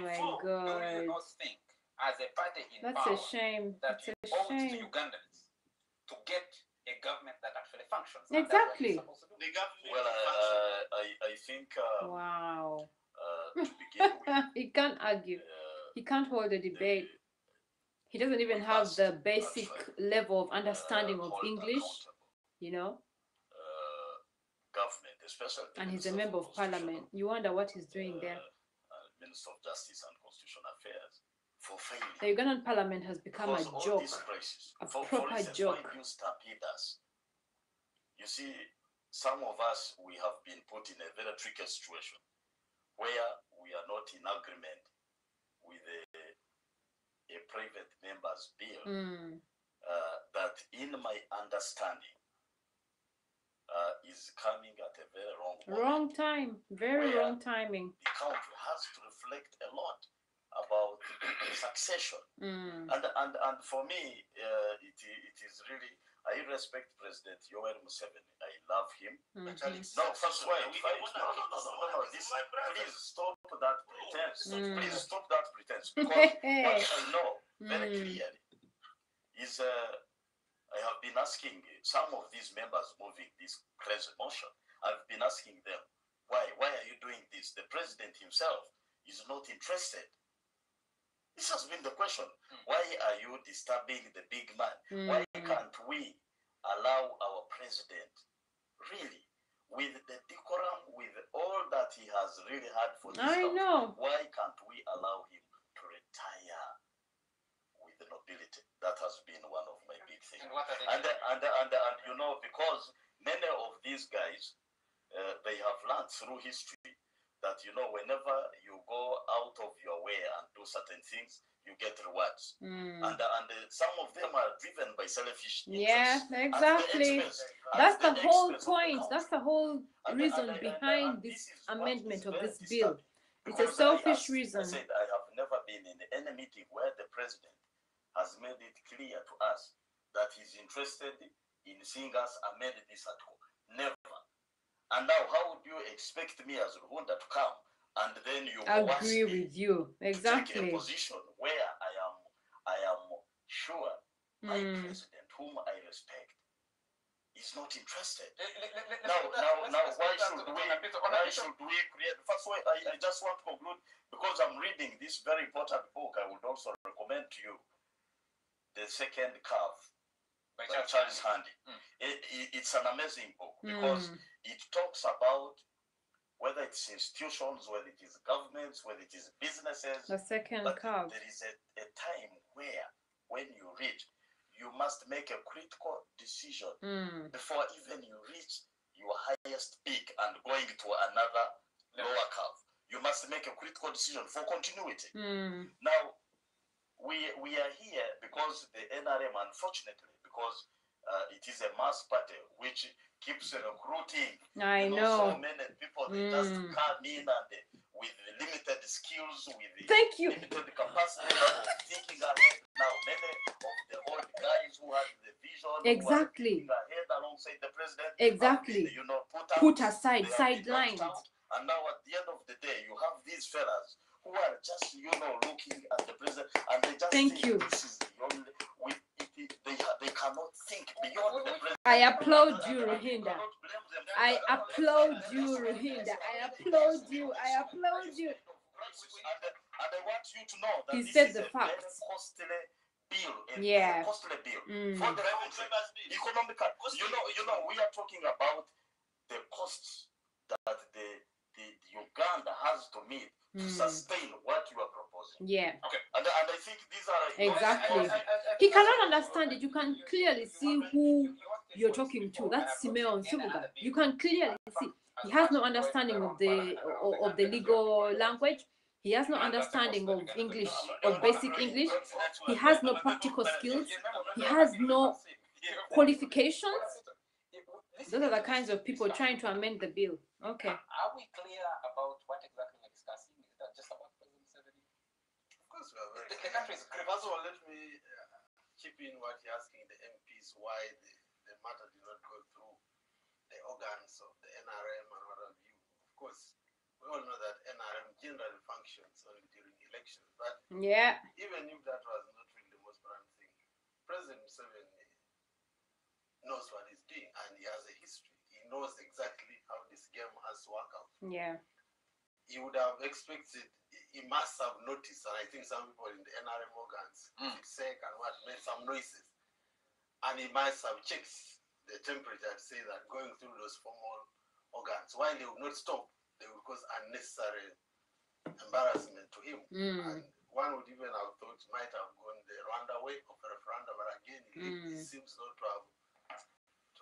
my Do you God. not think, as a party in That's power, a shame. that That's you a owe it to shame. Ugandans to get a government that actually functions? And that's what Exactly. it's supposed to do. The government Well, function. I think Wow. to begin with, He can't argue. He can't hold a debate. He doesn't even we have must the basic actually, level of understanding of hold English, accountable, you know, government, especially the and he's a Minister member for of Parliament. Constitutional, You wonder what he's doing there. Minister of Justice and Constitutional Affairs, for failing. The Ugandan Parliament has become a Because all joke. these crises, a for proper instance, joke. why you stampede us? You see, some of us, we have been put in a very tricky situation where we are not in agreement with a private member's bill that, in my understanding, is coming at a very wrong moment. Wrong time. Very Where wrong timing. The country has to reflect a lot about succession. Mm. And for me, it is really, I respect President Yoweri Museveni. I love him. No, first wife. No. Please stop that pretense. Please stop that pretense. Because what I know very clearly is I have been asking some of these members moving this present motion. I've been asking them, why are you doing this? The president himself is not interested. This has been the question. Why are you disturbing the big man? Why can't we allow our president, really, with the decorum, with all that he has really had for this house, why can't we allow him to retire with nobility? That has been one of my big things. And you know, because many of these guys, they have learned through history that, you know, whenever you go out of your way and do certain things, you get rewards. And some of them are driven by selfish interests. Yeah, exactly. That's the whole point. That's the whole reason behind this amendment of this bill. It's a selfish reason. I said I have never been in any meeting where the president has made it clear to us that he's interested in seeing us amend this article. Never. And now, how would you expect me as Rwanda to come and then you agree with you exactly take a position where I am sure my president, whom I respect, is not interested? Now, why should we create? First, I just want to conclude, because I'm reading this very important book. I would also recommend to you The Second Curve by Charles Handy. It's an amazing book because it talks about whether it's institutions, whether it is governments, whether it is businesses. The second curve. There is a time where, when you read, you must make a critical decision before even you reach your highest peak and going to another lower curve. You must make a critical decision for continuity. Now, we are here because the NRM, unfortunately, because it is a mass party which keeps recruiting so many people. They just come in and with limited skills, with limited capacity of thinking ahead. Now, many of the old guys who had the vision, exactly, who are thinking ahead alongside the president, exactly, been, put aside, sidelined. And now, at the end of the day, you have these fellas who are just, looking at the president, and they just think this is the only. They cannot think beyond the president. I applaud you, Ruhinda. I applaud you, Ruhinda. I applaud you. I applaud you. And I want you to know that he this said is the a facts. very costly bill. Costly bill for the country. Economical. We are talking about the costs that the Uganda has to meet to sustain what you are proposing. Yeah. Okay. And I think these are exactly. He cannot understand it. You can clearly see who you're talking to. That's Simeon Sibuga. You can clearly see he has no understanding of the legal language. He has no understanding of English, of basic English. He has no practical skills. He has no qualifications. Those are the kinds of people trying to amend the bill. Okay. Are we clear about what exactly we're discussing? Is that just about President Museveni? Of course, we are very the country is clear. First of all, let me chip in what you're asking the MPs why the matter did not go through the organs of the NRM and what have you. Of course, we all know that NRM generally functions only during elections. But even if that was not really the most important thing, President Museveni knows what he's doing and he has a history. He knows exactly how this game has to work out. Yeah. He would have expected, he must have noticed, and I think some people in the NRM organs, sick and what, made some noises. And he must have checked the temperature to say that going through those formal organs, while they would not stop, they would cause unnecessary embarrassment to him. And one would even have thought might have gone the Rwanda way of a referendum, but again, he seems not to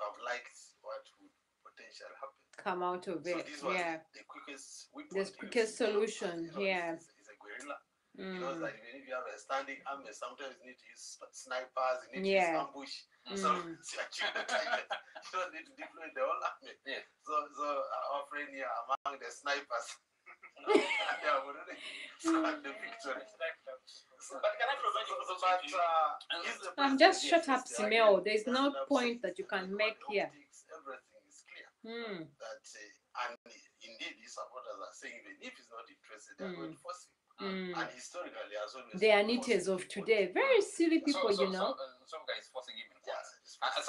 have liked what would potentially happen. Come out of it. So this was the quickest solution. He's a guerrilla. He knows that even if you have a standing army, sometimes you need to use snipers, you need to use ambush. So to achieve the target, you don't need to deploy the whole army. So our friend here among the snipers. They have already scored the victory. But can I provide you with I'm just shut up, Simeo. There's no point that you can make here. Everything is clear. That And indeed, his supporters are saying even if he's not interested, they're going to force him. And historically, as always, they are knitters of today. Very silly people, So guys forcing him in court.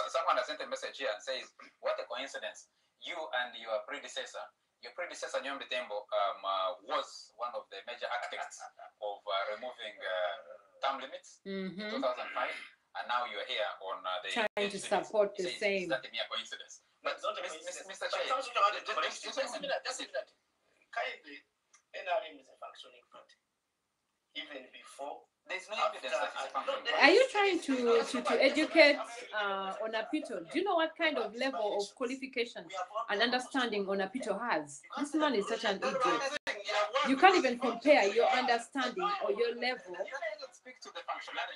Someone has sent a message here and says, "What a coincidence! You and your predecessor, Nyombe Tembo, was one of the major architects of removing term limits in 2005, and now you're here on the trying to support the same." Is that a mere coincidence? But not a Mr. Chair, kindly, NRM is a functioning party. Even before, there's no evidence that it's functioning. Are you trying to educate Onapito? Do you know what kind of level of qualification and understanding Onapito has? This man is such an idiot. You can't even compare your understanding or your level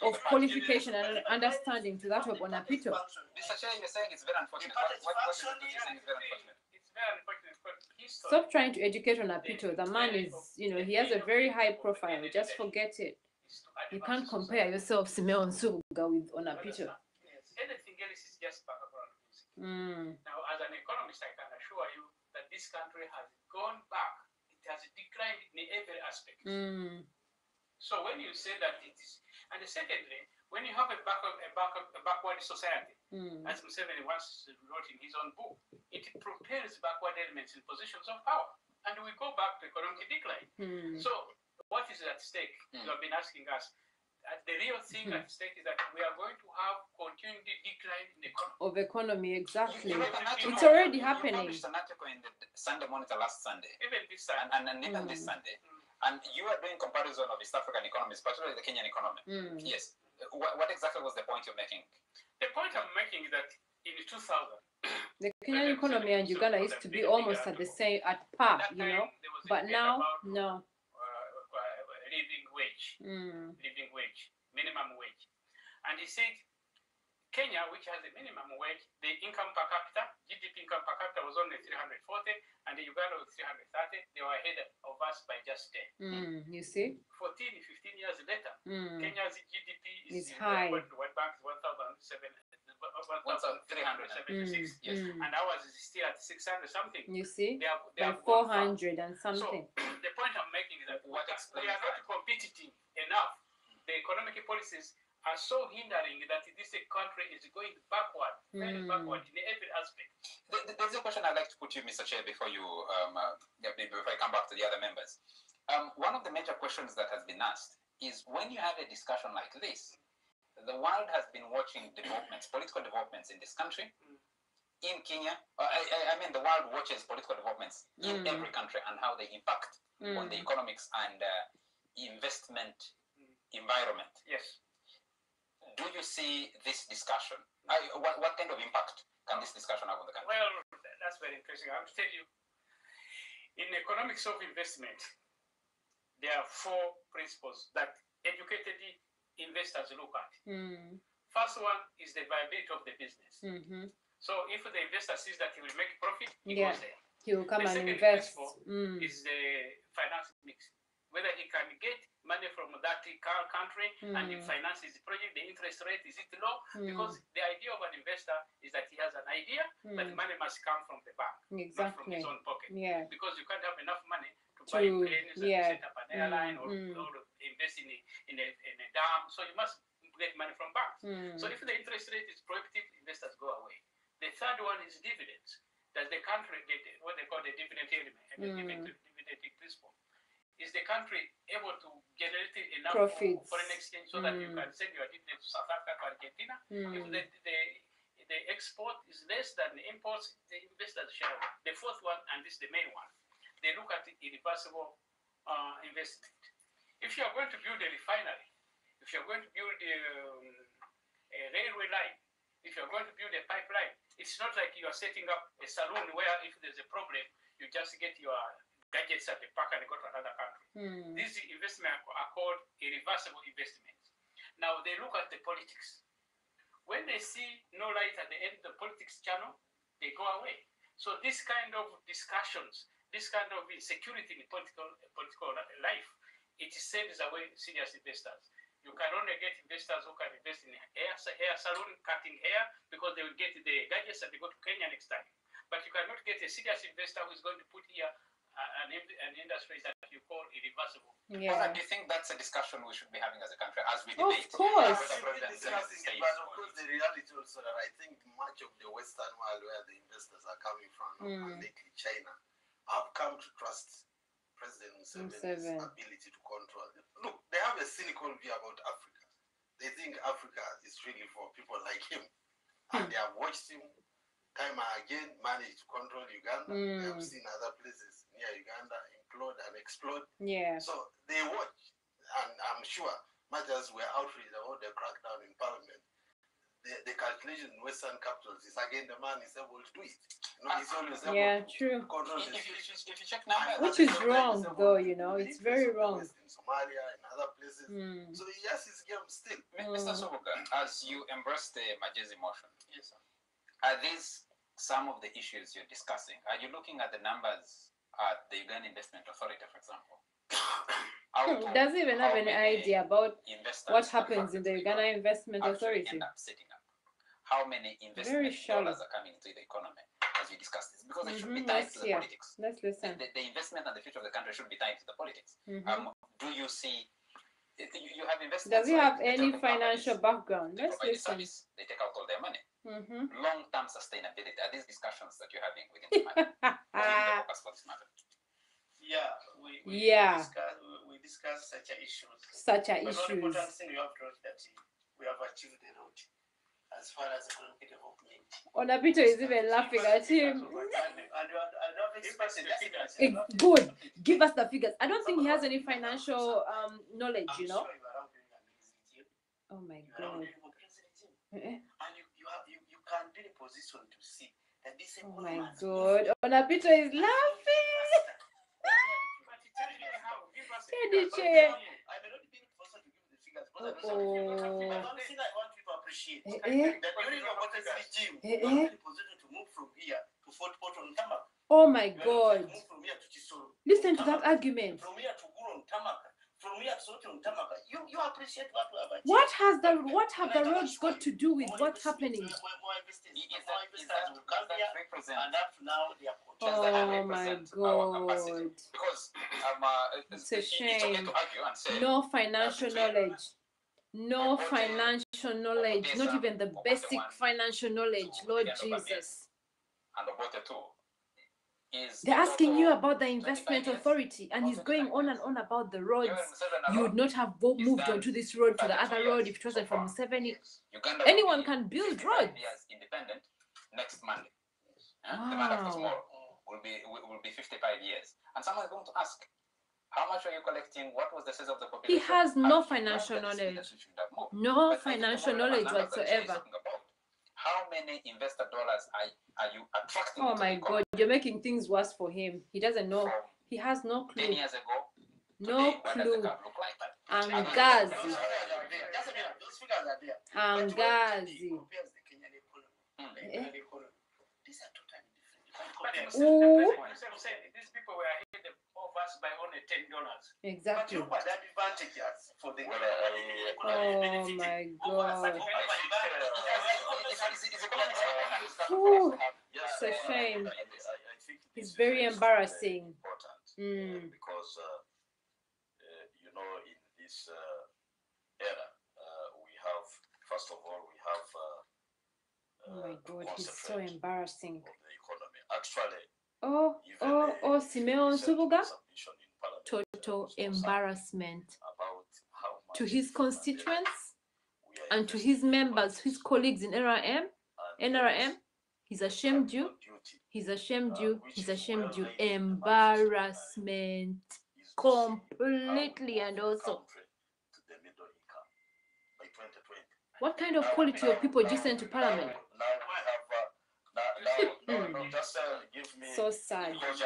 of qualification and understanding to that of Onapito. Mr. Chair, you're saying it's very unfortunate. What is it saying is very unfortunate? It's very unfortunate for history. Stop trying to educate Onapito. The man is, he has a very high profile. Just forget it. You can't compare yourself, Simeon Suga, with Onapito. Anything else is just background music. Now, as an economist, I can assure you that this country has gone back. It has declined in every aspect. So when you say that it is, and secondly, when you have a backward society, as Museveni once wrote in his own book, it propels backward elements in positions of power, and we go back to economic decline. So what is at stake? You have been asking us. The real thing at stake is that we are going to have continued decline in the economy. Of economy, exactly. It's already happening. You published an article in the Sunday Monitor last Sunday. Even this Sunday. And even this Sunday. And you are doing comparison of East African economies, particularly the Kenyan economy. Yes. What exactly was the point you're making? The point I'm making is that in 2000, the Kenyan economy and Uganda used to be almost at the same, at par, but now, no. Living wage, minimum wage. And he said, Kenya, which has a minimum wage, the income per capita, GDP income per capita was only 340, and the Uganda was 330. They were ahead of us by just 10. You see? 14, 15 years later, Kenya's GDP is high. World Bank 1,376. Yes. And ours is still at 600 something. You see? They are 400 and something. So the point I'm making is that we are not competitive enough. The economic policies are so hindering that this country is going backward, very backward in every aspect. There's a question I'd like to put to you, Mr. Chair, before I come back to the other members. One of the major questions that has been asked is when you have a discussion like this, the world has been watching developments, political developments in this country, in Kenya. I mean, the world watches political developments in every country and how they impact on the economics and investment environment. Yes. Do you see this discussion? What kind of impact can this discussion have on the country? Well, that's very interesting. I have to tell you, in economics of investment, there are 4 principles that educated investors look at. First one is the viability of the business. So if the investor sees that he will make profit, he goes there. He will come the and second invest. principle is the finance mix. Whether he can get money from that country and he finances the project, the interest rate, is it low? Because the idea of an investor is that he has an idea, but money must come from the bank, not from his own pocket. Because you can't have enough money to buy planes and set up an airline or invest in a dam. So you must get money from banks. So if the interest rate is prohibitive, investors go away. The third one is dividends. Does the country get what they call the dividend element, dividend principle? Is the country able to generate enough profits, foreign exchange so that you can send your dividends to South Africa or Argentina? If the export is less than the imports, the investors share. The fourth one, and this is the main one, they look at the irreversible investment. If you are going to build a refinery, if you are going to build a railway line, if you are going to build a pipeline, it's not like you are setting up a saloon where if there's a problem, you just get your gadgets at the back and go to another country. These investments are called irreversible investments. Now they look at the politics. When they see no light at the end of the politics channel, they go away. So this kind of discussions this kind of insecurity in political life, it saves away serious investors. You can only get investors who can invest in hair salon, cutting hair, because they will get the gadgets and they go to Kenya next time. But you cannot get a serious investor who is going to put here an industry that you call irreversible. Yeah. Do you think that's a discussion we should be having as a country as we Of debate? course. But of course, the reality also that I think much of the Western world where the investors are coming from, particularly China, have come to trust President Museveni's ability to control them. Look, they have a cynical view about Africa. They think Africa is really for people like him. And they have watched him time and again manage to control Uganda. They have seen other places near Uganda implode and explode. Yeah. So they watch. And I'm sure, much as we're outraged about the crackdown in Parliament, the calculation in Western capitals is again the man is able to do it. You know, he's always able true. to control If you check numbers, which is wrong, though, you know, it's very wrong. In Somalia and other places. So he has his game still. Mr. Soboga, as you embrace the Majezi motion, Yes, sir. are these some of the issues you're discussing? Are you looking at the numbers at the Uganda Investment Authority, for example? Does he even have any idea about what happens in the Uganda Investment Authority? End up setting up? How many investment dollars are coming into the economy as we discuss this? Because it should be tied to the politics. Let's listen. The investment and the future of the country should be tied to the politics. Do you see? You have investments. Does he have any financial background? Let's listen. They take out all their money. Long-term sustainability. Are these discussions that you're having within the matter? Focus for this matter. Yeah, we discuss such issues. Such But issues. one important thing you have to note that we have achieved a lot as far as economic development. Onapito is even laughing at him. Good. Give us the figures. I don't think he has any financial knowledge, you know. Oh my God. And you can be in a position to see that this. Oh my God. Onapito is laughing. I may not be in a position to give the figures, but I don't think I want you to appreciate that during your regime, you are in a position to move from here to Fort Portal and Tamak. Oh my God. Move from here to Chisoro. Listen to that argument. From here to Guru and Tamak. From here to Soto and Tamak. You appreciate what we have achieved. What have the roads got to do with what's happening? More investors will come here, and up to now they are Oh my God. Because It's a okay shame. to argue and say No financial knowledge. No financial knowledge. Not even the basic financial knowledge. Lord Jesus. and Obote too is They're asking you about the investment authority, and he's going on and on about the roads. You would not have moved onto this road to the other road if it wasn't from Museveni. Anyone can build roads. Independent next Monday. The Monday after tomorrow will be 55 years. And someone is going to ask, how much are you collecting? What was the size of the population? He has no financial knowledge. No financial knowledege whatsoever. How many investor dollars are you attracting? Oh my God, you're making things worse for him. He doesn't know. He has no clue. 10 years ago, no clue. Angazi. Angazi. Ooh. These people were ahead of us by only $10. Exactly. But you had advantages for the Oh my God. Ooh, it's a shame. It's very embarrassing. Because you know, in this era, we have, first of all, we have oh my God, it's so embarrassing. of the economy. Actually, Simeon Subuga, total embarrassment to his constituents and to his members, his colleagues in NRM. He's ashamed you. He's ashamed you. He's ashamed you. Embarrassment completely. And also, what kind of quality of people do you send to parliament? Just give me, so sad. because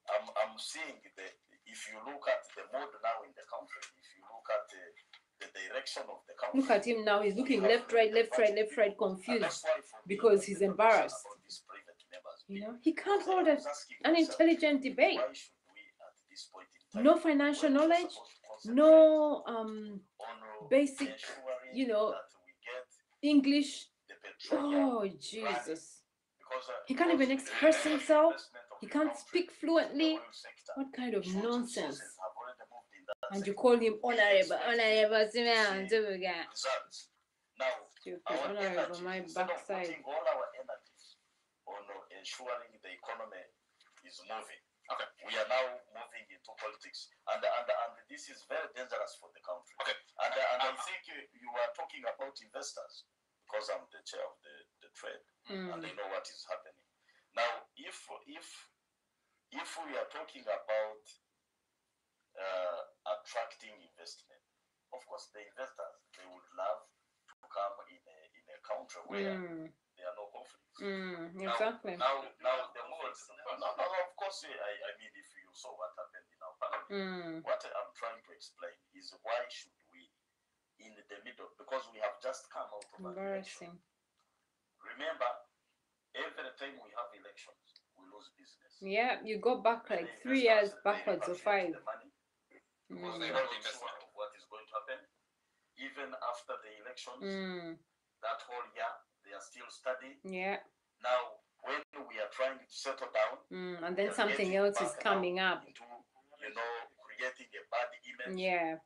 I'm seeing that if you look at the mood now in the country, if you look at the direction of the country, Look at him now. He's looking left, right, confused because he's embarrassed. These private members me. He can't Because I hold was asking an myself, intelligent debate. why should we at this point in time, No financial when we're knowledge, supposed to no on basic, ensuring that we get English. the petroleum Oh, running? Jesus. Because, He can't even because express the himself. investment of He the can't country speak into the fluently. oil sector, What kind of huge nonsense? resources have already moved in that And you sector. call him We honorable, expect honorable, to see results. Now, stupid, our honorable, energy, my instead of backside. putting all our energies on ensuring the economy is moving, Okay. we are now moving into politics, and this is very dangerous for the country. Okay. And I think you are talking about investors, because I'm the chair of the trade, and I know what is happening. Now, if we are talking about attracting investment, of course, the investors, they would love to come in a country where there are no conflicts. Exactly. Now the words. No, of course, I mean, if you saw what happened in our parliament, what I'm trying to explain is why should we, in the middle, because we have just come out of an election. Embarrassing. Remember, every time we have elections, we lose business. Yeah, you go back Many like 3 years investors, backwards or 5. the money because they Mm. are not sure of what is going to happen. Even after the elections, that whole year, they are still studying. Yeah. Now, when we are trying to settle down, and then something else is coming up. into, creating a bad image, Yeah.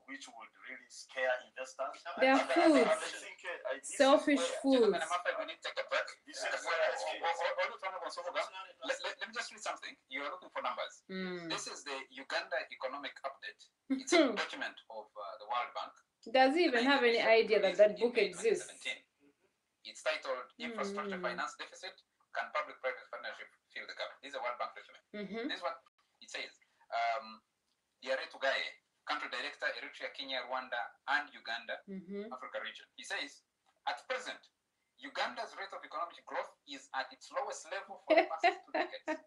which would really scare investors. They are fools. I think, Selfish fools. Gentlemen, I'm afraid we need to take a break. This is where I feel. Let me just read something. You are looking for numbers. This is the Uganda Economic Update. It's a document of the World Bank. Does he even have any idea that that book exists? It's titled Infrastructure Finance Deficit. Can Public-Private Partnership Fill the Gap? This is a World Bank document. This is what it says. Diare Tugaye, Country Director, Eritrea, Kenya, Rwanda, and Uganda, Africa region. He says, at present, Uganda's rate of economic growth is at its lowest level for the past 2 decades.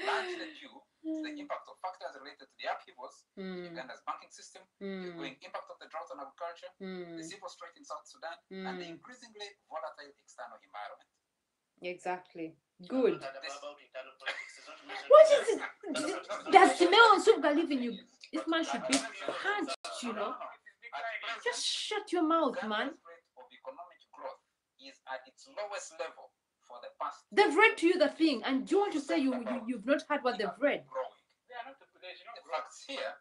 Largely due to the impact of factors related to the upheavals in Uganda's banking system, the ongoing impact of the drought on agriculture, the civil strife in South Sudan, and the increasingly volatile external environment. Exactly. Good. What is it? Does Simeon Suga live in you? This man should be punched, Just shut your mouth, man. Uganda's rate of economic growth is at its lowest level for the past. They've read to you the thing, and do you want to say you've not heard what they've read? The facts here.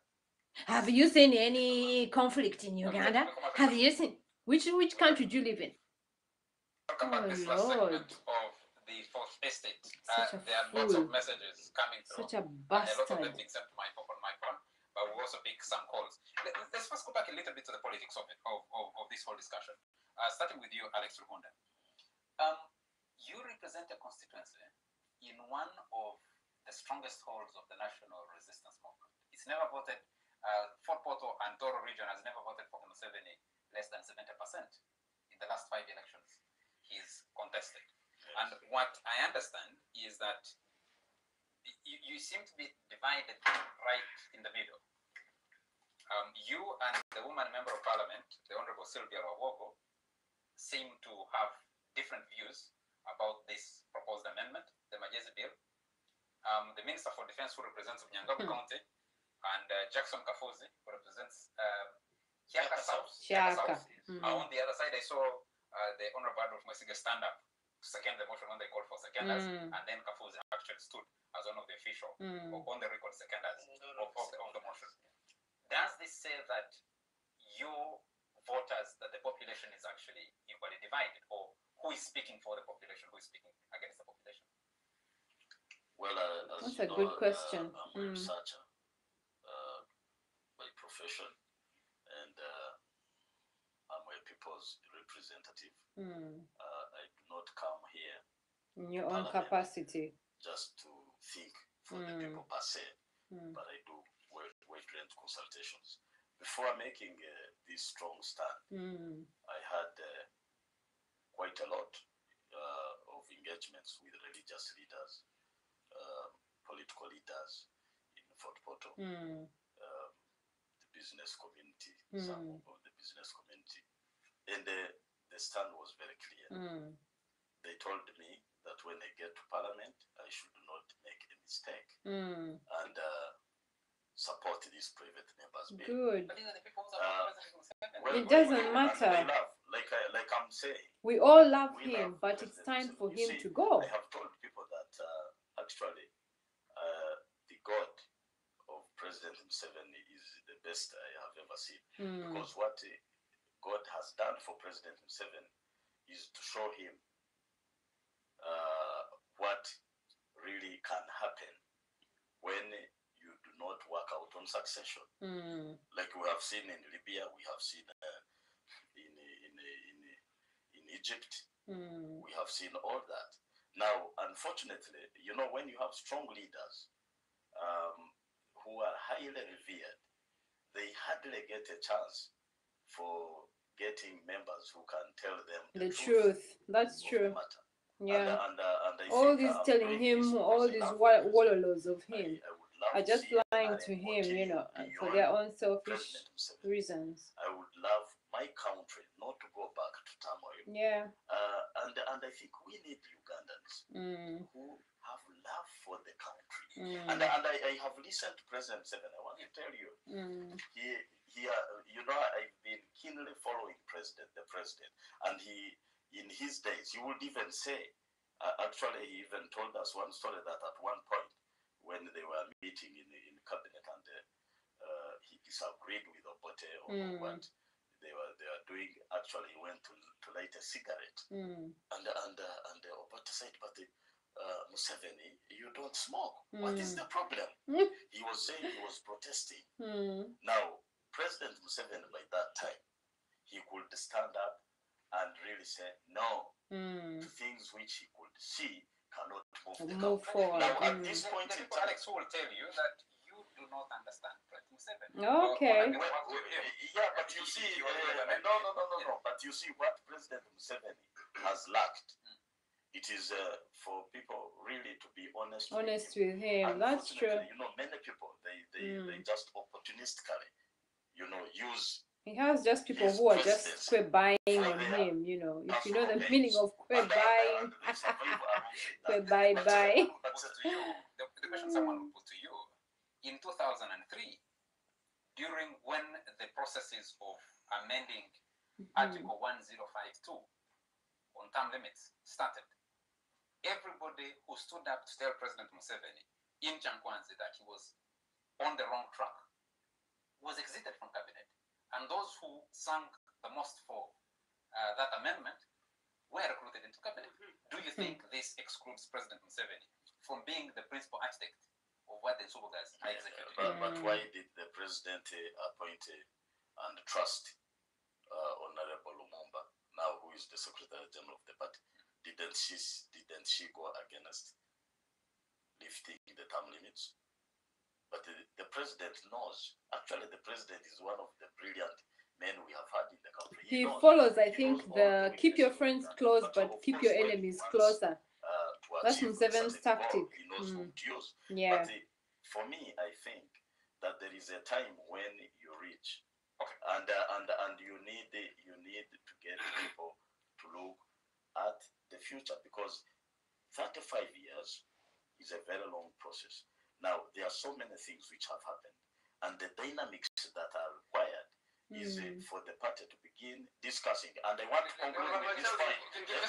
Have you seen any conflict in Uganda? Have you seen which country do you live in? Welcome back to this last segment of the fourth estate. There are lots of messages coming through. Such a A lot of bastard. them being sent to my phone, but we'll also pick some calls. Let's first go back a little bit to the politics of it, of this whole discussion. Starting with you, Alex Ruhunda. You represent a constituency in one of the strongest holds of the national resistance movement. It's never voted, Fort Portal and Toro region has never voted for Museveni less than 70% in the last 5 elections he's contested. And what I understand is that you seem to be divided right in the middle. You and the woman member of parliament, the Honorable Sylvia Rawogo, seem to have different views about this proposed amendment, the Magezi bill. The Minister for Defense, who represents Nyangabu County, and Jackson Kafuzi, who represents Chiaka South. On the other side, I saw the Honorable Adolf Mwesiga stand up to second the motion when they called for seconders, and then Kafuzi actually stood as one of the official or on the record seconders of the motion. Does this say that your voters, that the population is actually equally divided, or who is speaking for the population, who is speaking against the population? Well, that's a good question. I'm a researcher by profession, and I'm a people's representative. I do not come here in your own capacity just to think for the people per se, but I do wide-range consultations. Before making this strong stand, I had quite a lot of engagements with religious leaders, political leaders in Fort Portal, the business community, some of the business community, and the stand was very clear. they told me that when I get to Parliament, I should not make a mistake and support this private members bill. Good. But these are the people who support President Museveni. Well, It doesn't they matter. love, like I'm saying. We all love We him, love but it's time President for Museveni. You him see, to go. I have told people that actually the God of President Museveni is the best I have ever seen. Because what God has done for President Museveni is to show him what really can happen when you do not work out on succession. Like we have seen in Libya, we have seen in Egypt, we have seen all that. Now, unfortunately, you know, when you have strong leaders who are highly revered, they hardly get a chance for getting members who can tell them The truth. That's of true. the matter. Yeah. And I All think these I'm telling doing him, this all because these enough years, wallows of I him would love are to just see lying NRM to him, you continue know, for beyond their own selfish President Museveni. reasons. I would love my country not to go back to turmoil. Yeah. And I think we need Ugandans who have love for the country. And I have listened to President Museveni. I want to tell you, you know, I've been keenly following the president, and in his days, he would even say, actually, he even told us one story that at one point, when they were meeting in cabinet, and he disagreed with Obote on what they were doing. Actually, he went to light a cigarette, and Obote said, "But Museveni, you don't smoke. What is the problem?" He was saying he was protesting. Now, President Museveni, by that time, he could stand up and really say no to things which he could see cannot move the country. Forward. Now, at this point in time, Alex will tell you that you do not understand President Museveni. Okay. Yeah, but you see, no. But you see what President Museveni has lacked. It is for people really to be honest with him. That's true. You know, many people they just opportunistically, you know, use. He has just people who are just quit buying on him, you know. If you know the meaning of quit buying, quit buy. The question someone will put to you, in 2003, during when the processes of amending Article 1052 on term limits started, everybody who stood up to tell President Museveni in Chankwanzi that he was on the wrong track was exited from cabinet. And those who sang the most for that amendment were recruited into cabinet. Do you think this excludes President Museveni from being the principal architect of what the Nsubugas are executing? But why did the president appoint and trust Honorable Lumumba, now who is the Secretary General of the party? Didn't she go against lifting the term limits? But the president knows. Actually, the president is one of the brilliant men we have had in the country. He follows, I think, the keep your friends close, but keep your enemies closer. That's Museveni's tactic. He knows whom to use. Yeah. But for me, I think that there is a time when you reach, and you need to get people to look at the future, because 35 years is a very long process. Now, there are so many things which have happened, and the dynamics that are required is for the party to begin discussing. And I want to conclude with this point. I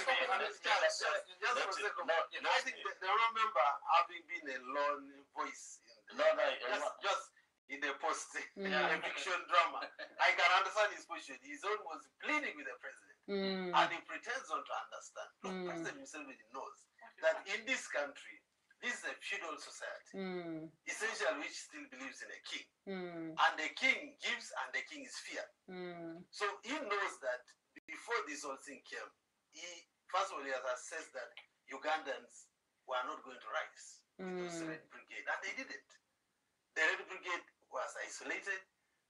think they remember having been a lone voice. Just in the post eviction drama. I can understand his position. His own was pleading with the president, and he pretends not to understand. President Museveni knows that in this country, this is a feudal society, essentially, which still believes in a king. And the king gives, and the king is feared. So he knows that before this whole thing came, he first of all has assessed that Ugandans were not going to rise with the Red Brigade, and they didn't. The Red Brigade was isolated.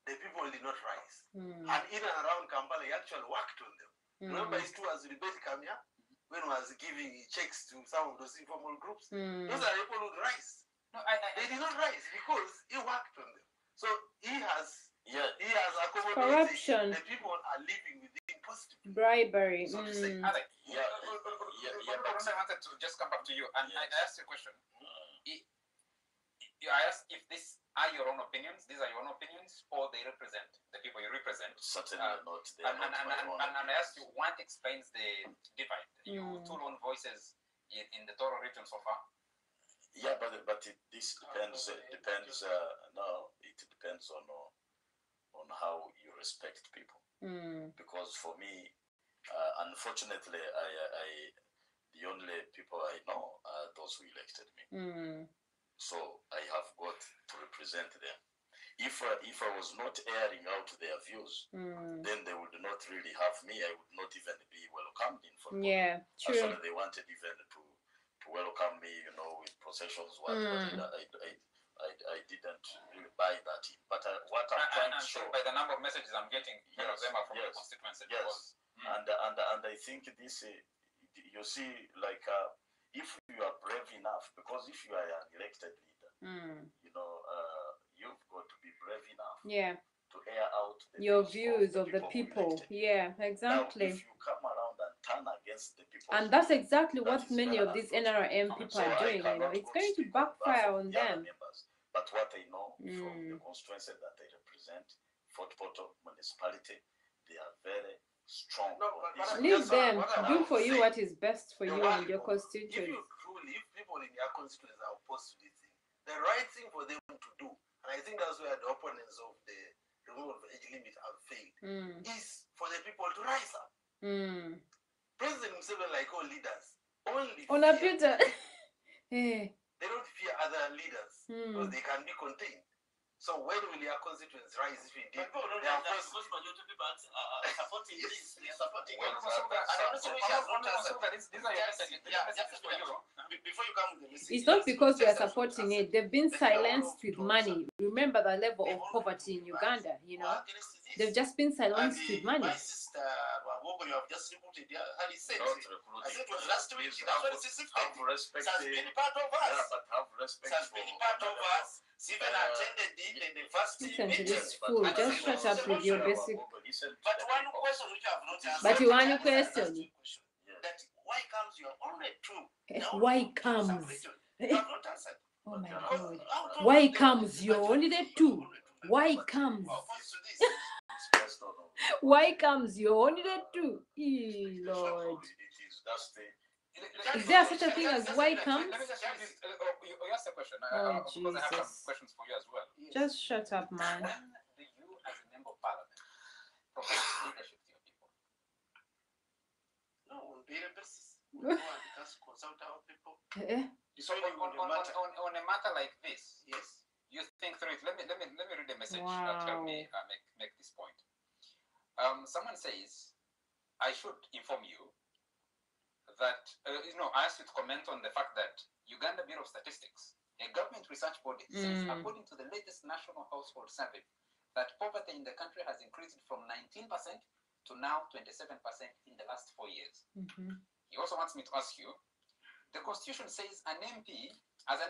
The people did not rise. And in and around Kampala, he actually worked on them. Remember his tours with Betty Kamya? When he was giving checks to some of those informal groups, those are people who rise. No, they did not rise because he worked on them. So he has accommodated. Corruption. The people are living within positive bribery. So to say. Yeah. I wanted to just come back to you, and I asked you a question. I asked if these are your own opinions, these are your own opinions, or they represent the people you represent. Certainly not. They are not my own and I asked you what explains the divide. You two lone voices in the Toro region so far. Yeah, but this depends. No, it depends on how you respect people. Because for me, unfortunately, the only people I know are those who elected me. So I have got to represent them. If I was not airing out their views, then they would not really have me. I would not even be welcomed in football. Yeah, true. Actually, they wanted even to welcome me, with processions. What I didn't really buy that in. But what I'm trying to show, by the number of messages I'm getting, many of them are from the constituency. Yes, and I think this, you see, like if you are brave enough, because if you are an elected leader, you've got to be brave enough. Yeah. To air out your views of the people. Yeah, exactly. Now, if you come around and turn against the people, and that's exactly what many of these NRM people are doing. It's going to backfire on them. Members, but what I know from the constituency that they represent, Fort Portal municipality, they are very strong. Leave them. Do for you what is best for you and your constituents. If people in your constituency are opposed to this thing, the right thing for them to do, and I think that's where the opponents of the removal of the age limit have failed, is for the people to rise up. President Museveni, like all leaders, only they don't fear other leaders because they can be contained. So when will your constituents rise if indeed they are faced? Supporting this, they are supporting it. Before you come with the message, it's not because they are supporting it. They've been silenced with money. Remember the level of poverty in Uganda, They've just been silenced with money. My sister, you have just reported, how he said, I said it was last week. That's what it's has been part of us. But have respect. It has been part of us. Even attended the first Listen to meeting. this fool. Just shut up with your basic. But one question which I have not answered. But you want a question? That why comes you are only two? Why comes? You have not answered. Oh my God. Why comes you only the two? Why comes? Why comes you only the two? Lord. Is there such a thing as why comes? Let me just you asked a question. Oh, because I have some Jesus. questions for you as well. Just shut up, man. When do you, as a member of parliament, provide leadership to your people? No, on daily basis. We go and just consult our people. So on a matter like this, Yes. you think through it. Let me read a message Wow. that help me make this point. Someone says, I should inform you that I asked you to comment on the fact that Uganda Bureau of Statistics, a government research body, says according to the latest National Household Survey that poverty in the country has increased from 19% to now 27% in the last 4 years. He also wants me to ask you, the Constitution says as an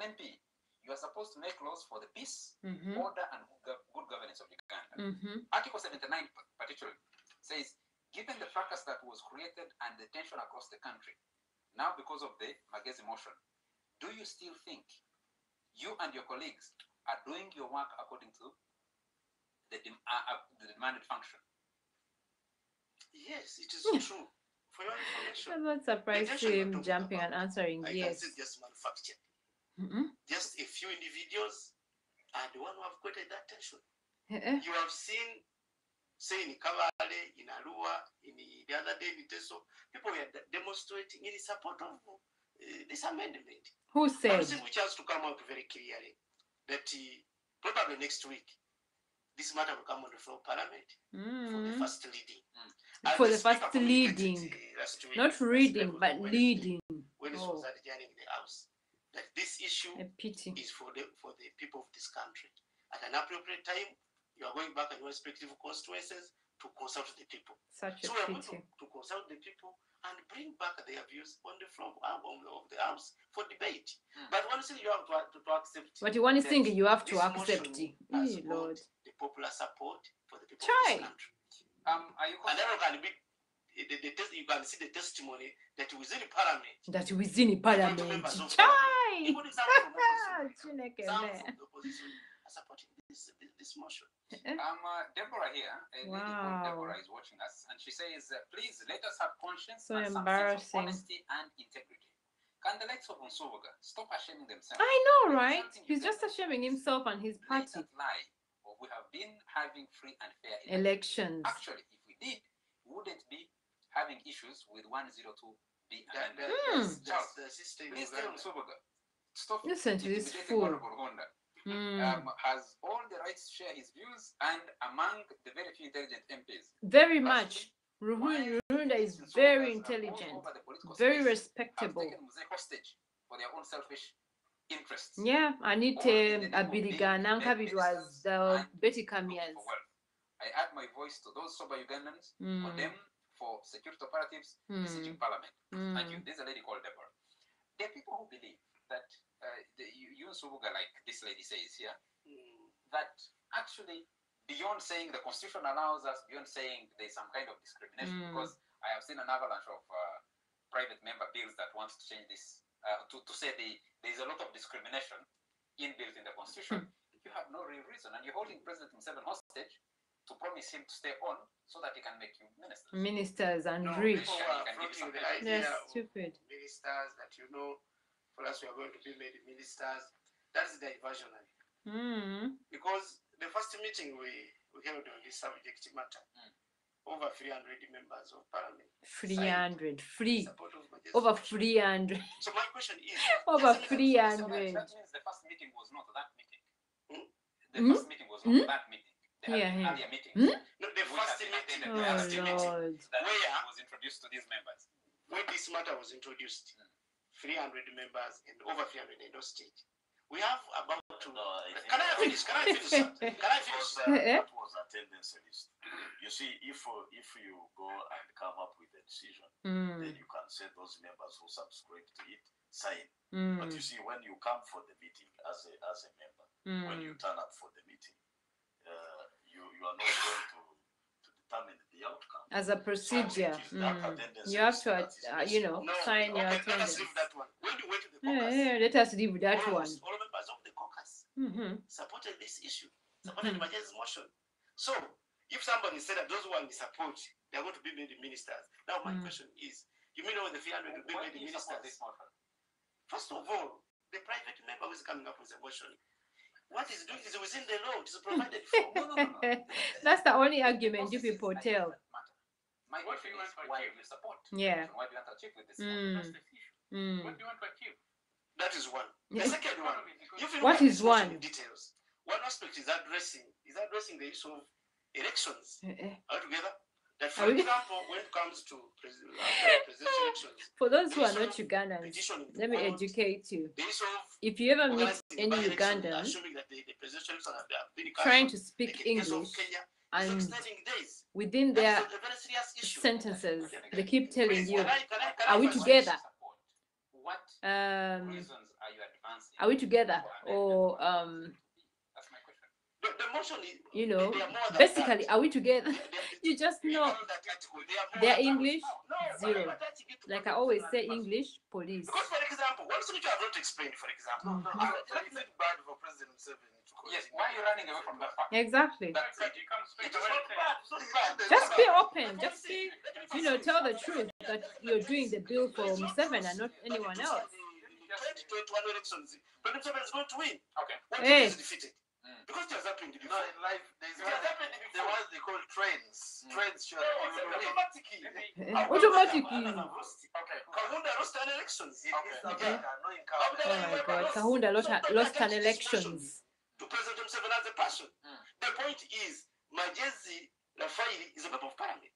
MP, you are supposed to make laws for the peace, order, and good governance of Uganda. Article 79 particularly says, given the fracas that was created and the tension across the country, now because of the Magezi motion, do you still think you and your colleagues are doing your work according to the demanded function? Yes, it is true. For your information, I'm not surprised to him jumping and answering yes. I can say just manufactured. Just a few individuals are the one who have created that tension. You have seen, say in Kavale, in Arua, in the other day in Teso, people were demonstrating in support of this amendment. Who said? Which has to come out very clearly that probably next week this matter will come on the floor of Parliament for the first reading. For the first leading, not reading, but leading. When it was adjourning the House, that this issue is for the people of this country. At an appropriate time, you are going back in your respective constituencies to consult the people. So we are going to consult the people and bring back their views on the floor of the House for debate. But one thing you have to accept. But one thing you have to accept. Lord, the popular support for the people of this country. Are you and everyone can be you can see the testimony that within Parliament, That within Parliament. members of Chai! even some from opposition, Chineke some me. from the opposition are supporting this motion. Deborah here, a lady called Wow. Deborah is watching us, and she says, please let us have conscience So and some sense of embarrassing. honesty and integrity. Can the likes of Nsubuga stop ashaming themselves? I know, Maybe right? something He's you just can ashaming himself and his party. blatant lie. Or we have been having free and fair Elections. Actually, if we did, we wouldn't be having issues with 102B amendment. That's the system. Please tell Nsubuga, stop Listen to this intimidating fool. Honorable Honda. Has all the rights to share his views and among the very few intelligent MPs. Very much. Ruhunda is very intelligent, very respectable. Taken Mzee hostage for their own selfish interests. Yeah, Anite Abiriga Nankabid was the Betty Kamias. I add my voice to those sober Ugandans for them for security operatives besieging Parliament. Thank you. There's a lady called Deborah. There are people who believe that you Subuga, like this lady says here, that actually beyond saying the constitution allows us, beyond saying there's some kind of discrimination, because I have seen an avalanche of private member bills that wants to change this, to say there's a lot of discrimination inbuilt in the constitution. You have no real reason, and you're holding President Museveni hostage to promise him to stay on so that he can make you ministers. Ministers and No, rich. people are floating the idea They're of stupid. ministers that for us we are going to be made ministers. That's diversionary. Because the first meeting we held on this subject matter, over 300 members of Parliament. 300, free. Support of budget Over motion. 300. So my question is, Over just a minute. 300. That means the first meeting was not that meeting. The Hmm? first meeting was not that meeting. There Yeah, had been yeah. earlier meetings. No, the first meeting, Oh, the first meeting Lord. That Where? was introduced to these members. when this matter was introduced, 300 members and over 300 in those state. We have about to. No, I think Can I finish? Can I finish? Sir? Can I finish? that was attendance list. You see, if you go and come up with a decision, then you can say those members who subscribe to it sign. But you see, when you come for the meeting as a member, when you turn up for the meeting, you are not going to determine the outcome. As a procedure, So it is that attendance you have list to, that is missing. sign your okay, let us attendance. leave that one. When you went to the Yeah, caucus, yeah, let us leave that one. all members of the caucus supported this issue, Mm-hmm. supported Maje's motion. So, if somebody said that those who are in support, they are going to be made ministers. Now, my question is, you mean all the 300 will be Why made do you support ministers? this motion? First of all, the private member who is coming up with a motion, what he's doing is within the law. It is provided for. No. That's the only argument you The people process is a tell. different matter. My What question do you is, want to why achieve? do you support? Yeah. Why do you want to achieve with this? That's the issue. What do you want to achieve? That is one. The Yeah. second one, if you What look at is this motion one? in details, one aspect is addressing the issue of elections altogether. That, for Are we- example, when it comes to presidential elections, For those who are not Ugandans, petitioning let me educate you. the issue of If you ever meet organizing any by-election, Ugandan assuming that the presidential elections have been trying cancelled, to like speak in the case of English, Kenya, is and extending days. within That their is a very serious issue. sentences, they keep telling Please, you, can I are we advise together? What um, reasons are you advancing? are we together? for Or, amendment? That's my question. The motion is, you know, they are more than basically, that. are we together? You just We know. call that article. They are more Their than that. English, No, zero. we're attaching it to Like I what always is say, on the English, police. Because, for example, one thing you have not explained, for example, Is it bad for President Museveni to Yes, continue? why are you running away from that fact? Exactly. That's it. You come straight it is away not and say, bad. It's not bad. Just be open. Let me Just say- be, let me you know, say- tell the truth that you're doing the bill for Museveni and not anyone else. 2021 elections, President Museveni is going to win. Okay. When Hey. he is defeated. Because it has happened No, before. in life, there's It has happened the before. ones they call trends. Trends show No, that it's you will win. automatically. Automatically. Okay. Kahunda lost an elections. It is Okay. about annoying Oh my God, Kahunda lost an elections. To President Museveni as a person. The point is, Majezi Rafaeli is a member of parliament.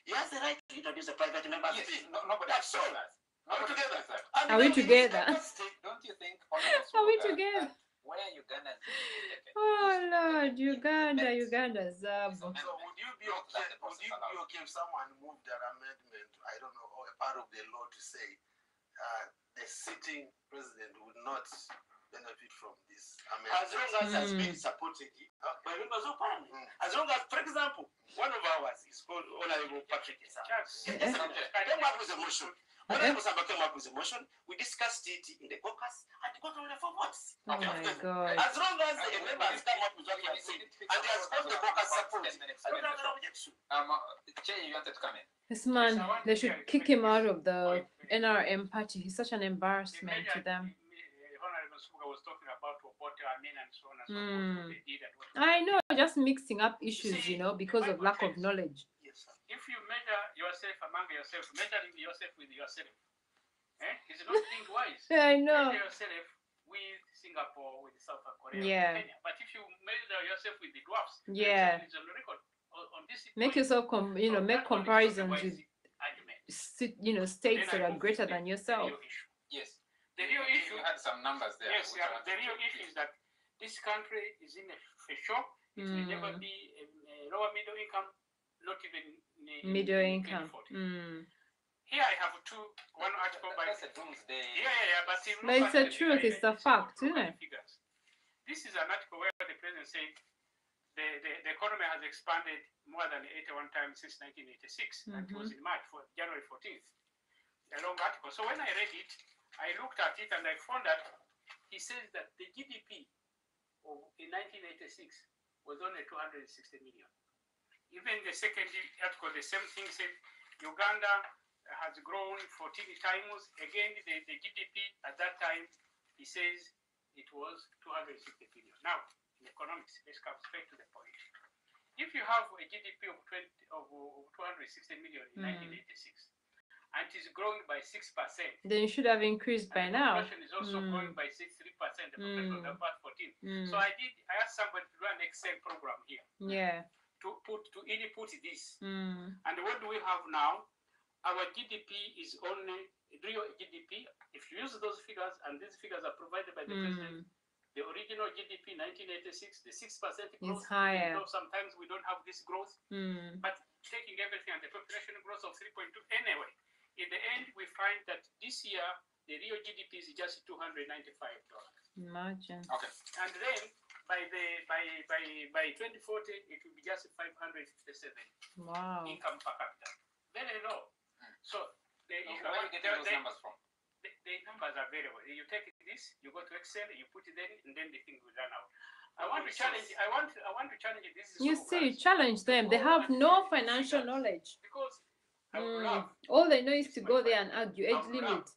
He has the right to introduce a private member. Yes, nobody That's says all. that. Are we Nobody together? says that. And Are we in his together? capacity, Don't you think? Are we together? Where Ugandans indicated Oh Lord, Uganda, Zabo. So would you be okay? Would you be okay if someone moved an amendment, I don't know, or a part of the law to say the sitting president would not, benefit from this as long as has been supported by members of parliament. As long as, for example, one of ours is called Honorable Patrick Esam. Came up with a motion. Honorable Samba came up with a motion. We discussed it in the caucus and got only 4 votes. Oh my God. As long as the members come up with what you have said and they have got the caucus support, I don't have an objection. Chair, you wanted to come in. This man, they should kick him out of the NRM party. He's such an embarrassment to them. Honorable Suga was talking about what Amin and so on and so forth, what they did and what I know, just mixing up issues, you know, because of lack of knowledge. Yes, sir. if you measure yourself among yourself, measuring yourself with yourself, is not being wise. I know. Measure yourself with Singapore, with South Korea, Yeah. with Kenya. But if you measure yourself with the dwarfs, Yeah. it's on the record. On this Make point, yourself, you know, so make that one is not a comparisons wise with, argument. you know, states Then that I are move greater to than the yourself. real issue. Yes. The real issue, You had some numbers there. yes, which I the wanted real to- issue is that this country is in a shock. It will never be a lower middle income, not even Middle in income. 2040. Here I have one article by. That's a doomsday. Yeah, but But it's a truth, it's a fact, isn't it? Figures. This is an article where the president said the economy has expanded more than 81 times since 1986, and it was in March, for January 14th. A long article. So when I read it, I looked at it and I found that he says that the GDP in 1986 was only 260 million. Even the second article, the same thing said Uganda has grown 14 times. Again, the GDP at that time, he says it was 260 billion. Now, in economics, let's come straight to the point. If you have a GDP of 260 million in 1986, and it is growing by 6%, Then you should have increased by the now. population is also growing by 3%, the population of about 14. Mm. So I asked somebody to run an Excel program here Yeah. to input this. Mm. And what do we have now? Our GDP is only real GDP. If you use those figures, and these figures are provided by the president, the original GDP 1986, the 6% growth, higher. even though sometimes we don't have this growth, but taking everything and the population growth of 3.2 anyway. In the end, we find that this year the real GDP is just $295. Imagine. Okay. And then by 2040, it will be just 557 Wow. income per capita. Very low. So the issue, Where are you getting those numbers from? the numbers are very well. You take this, you go to Excel, you put it in, and then the thing will run out. I want to challenge. I want to challenge this. You see, challenge them. They have no financial knowledge. Because I would love All they know is to go there and argue, age limit.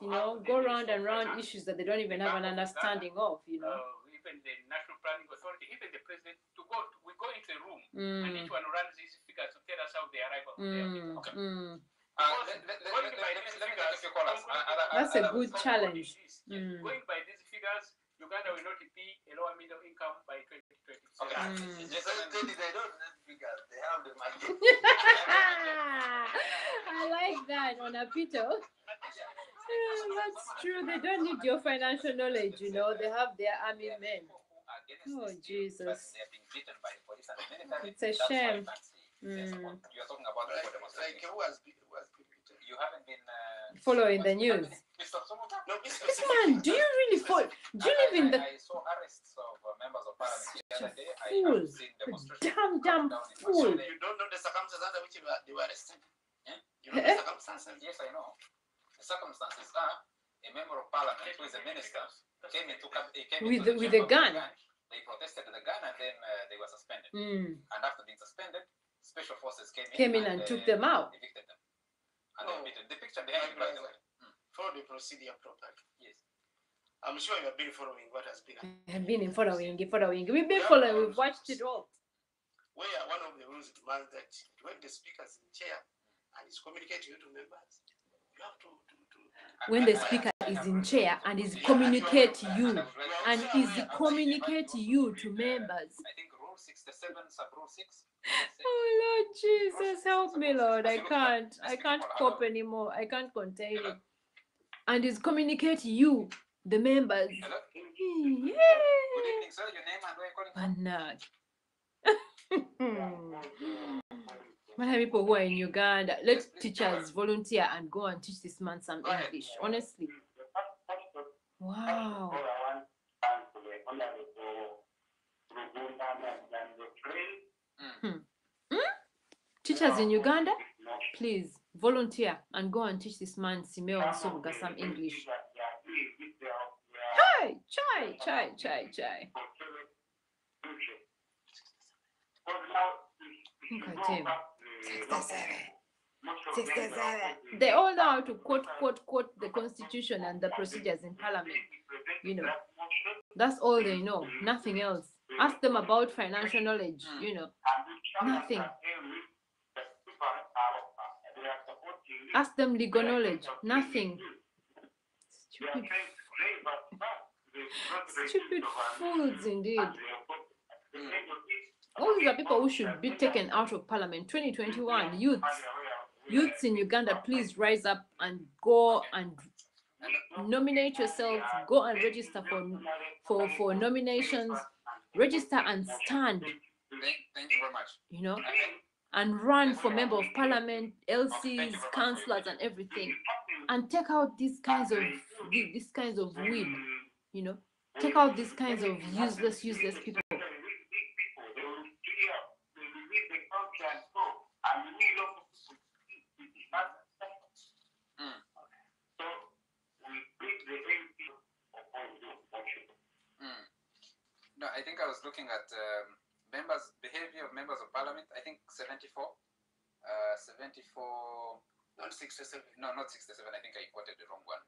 You know, go round and round issues that they don't even have an understanding of, you know. Even the National Planning Authority, even the president, we go into a room and each one runs these figures to tell us how they arrive on their figures. Okay. Going by these figures, That's a good challenge. Going by these figures, Uganda will not be a lower middle income by 2027. Okay. They don't have figures, they have the money. I like that on Apito. That's true. They don't need your financial knowledge, you know. They have their army men. Oh, Jesus. It's a shame. You're talking about the demonstration. Like who has been You haven't been Following the news. No, This man, do you really follow? Do you live in the I saw arrests of members of parliament the other day. I fool? have seen demonstrations. Damn fool. You don't know the circumstances under which they were arrested. Yeah? You know the circumstances. Yes, I know. The circumstances are a member of parliament who is a minister came into With the a gun. They protested the gun and then they were suspended. And after being suspended, special forces Came in and took them out. Evicted them. And then beaten. The picture behind you, by the way. Follow the procedure properly. Yes. I'm sure you have been following what has been. I've been following. We've been following. We've watched it all. Where one of the rules demands that when the speaker is in chair and is communicating to members, you have to When the speaker is in chair and is communicate to you, and is communicate to you to members. I think rule 67, sub rule 6. Oh Lord Jesus, help me, Lord. I can't cope anymore. I can't contain it. And is communicate to you, the members. Hello? Yeah. Good evening, sir. Your name and where you're calling from? What have people who are in Uganda? Let teachers volunteer and go and teach this man some English. Honestly. Wow. Teachers in Uganda, please volunteer and go and teach this man Simeo Nsubuga some English. Hey, chai. Look at him. 67. They all know how to quote the constitution and the procedures in parliament. You know, that's all they know, nothing else. Ask them about financial knowledge, you know, nothing. Ask them legal knowledge, nothing. Stupid fools indeed. All these are people who should be taken out of parliament. 2021 youths in Uganda, please rise up and go and nominate yourselves. Go and register for nominations. Register and stand. Thank you very much. You know, and run for member of parliament, LCs, councillors, and everything, and take out these kinds of weed. You know, take out these kinds of useless people. No, I think I was looking at behavior of members of parliament. I think 74, not 67. No, not 67. I think I quoted the wrong one.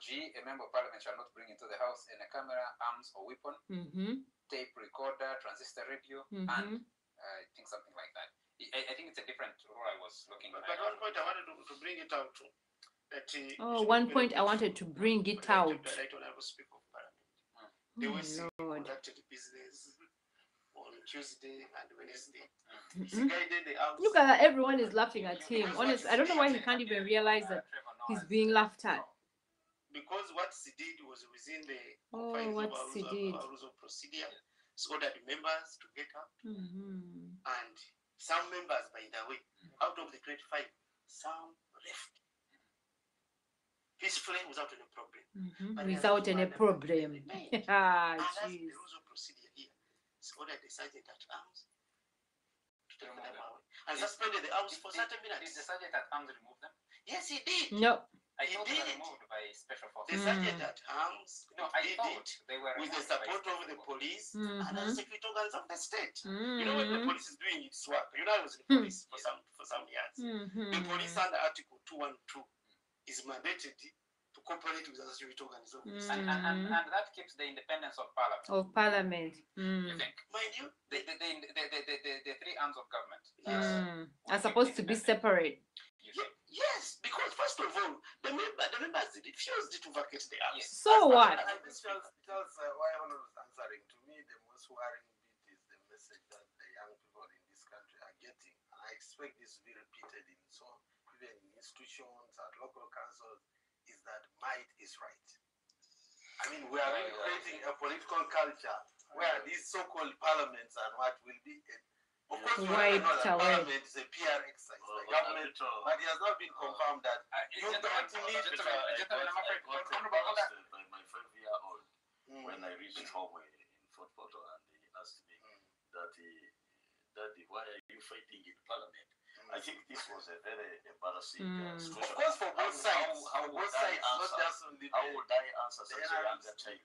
G, a member of parliament shall not bring into the house any camera, arms, or weapon, tape recorder, transistor radio, and I think something like that. I think it's a different rule I was looking at. But one point I wanted to bring it out to. One point I wanted to bring it out. They will conducted business on Tuesday and Wednesday. Look at that, everyone is laughing at him. Honestly, I don't know why he can't even realize that he's being laughed at. Because what he did was within the rules of procedure. So ordered members to get up. And some members, by the way, out of the grade 5, some left. Peacefully, without any problem. Without any problem. Ah, jeez. The rules of procedure here. So ordered the sergeant at arms to take them away. And suspended the arms for certain minutes. Did the sergeant at arms remove them? Yes, he did. No. I thought they were removed by special forces. The sergeant at arms did it they were with the support of the police and the security organs of the state. You know, when the police is doing its work, you know, I was in the police for some years. The police under Article 212 is mandated to cooperate with the security organs of the state. And that keeps the independence of parliament. You think? Mind you, the three arms of government are supposed to be separate. Yes, because first of all, the members refused to vacate the arms. Yes. So what? This tells why Honor was answering. To me, the most worrying bit is the message that the young people in this country are getting. And I expect this to be repeated in even in institutions and local councils, is that might is right. I mean, we are really creating a political culture where these so-called parliaments and what will be of course, parliament is a PR exercise. The government, but it has not been confirmed that you don't need to. My 5-year-old, when I reached home in Fort Portal, and he asked me that, Daddy, why are you fighting in parliament? I think this was a very embarrassing situation. Of course, for both sides. How would I answer such a younger child,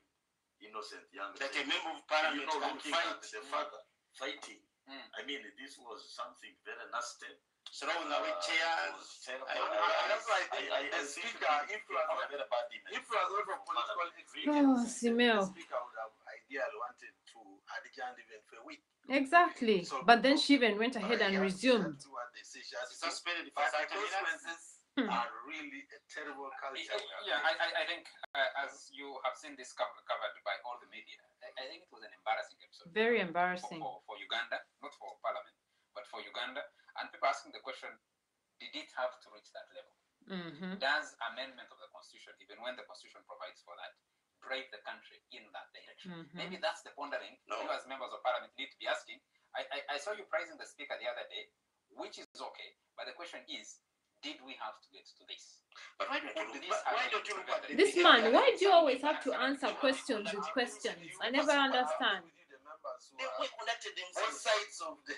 innocent young child? That a member of parliament can fight the father fighting. I mean, this was something very nasty. Throwing away chairs. That's why the speaker, if it was not for political experience, Simeo. the speaker would have ideally wanted to adjourn even for a week. Exactly. But then she even went ahead and resumed. That's what they say. She has Suspended but for the consequences are really a terrible culture. Yeah, I think as you have seen this covered by all the media, I think it was an embarrassing episode. Very embarrassing. For Uganda, not for Parliament, but for Uganda. And people asking the question, did it have to reach that level? Does amendment of the Constitution, even when the Constitution provides for that, drive the country in that direction? Maybe that's the pondering you as members of Parliament need to be asking. I saw you praising the Speaker the other day, which is okay. But the question is, did we have to get to this? But why don't you Could look, this have why been don't you look at the This behavior man, why of do you some always people? have to answer questions with questions? I never With understand. you, the members who They are were conducted both themselves. sides of the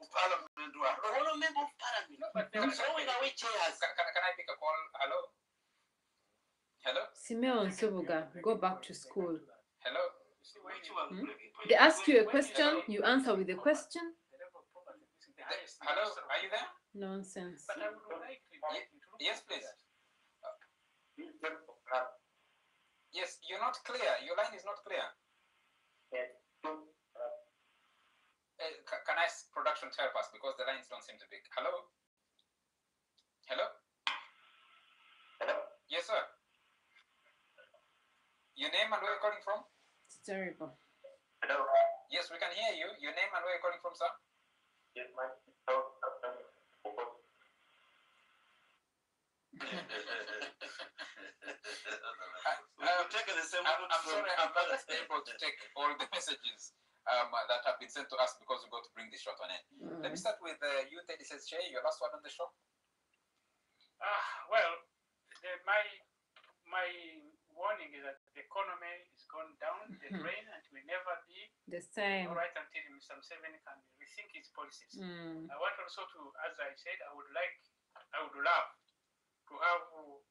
parliament who are All a member of parliament. No, but they were Throwing away chairs. Can I pick a call? Hello? Hello? Simeon Subuga, go back to school. Hello? Which one? They ask you a question, you answer with a question. Hello? Are you there? Nonsense. But I would like to Yes, please. Yes, you're not clear. Your line is not clear. Can I ask production to help us because the lines don't seem to be. Hello? Hello? Hello? Yes, sir. Your name and where you're calling from? It's terrible. Hello? Yes, we can hear you. Your name and where you're calling from, sir? Yes, my We'll take the same route I'm from sorry, I'm not able to take all the messages that have been sent to us because we've got to bring this show to an end. Let me start with you, Teddy says, Shay, your last word on the show. Well, my warning is that the economy is going down the drain and will never be The same. all right until Mr. Museveni can rethink his policies. Mm. I want also to, as I said, I would love to have a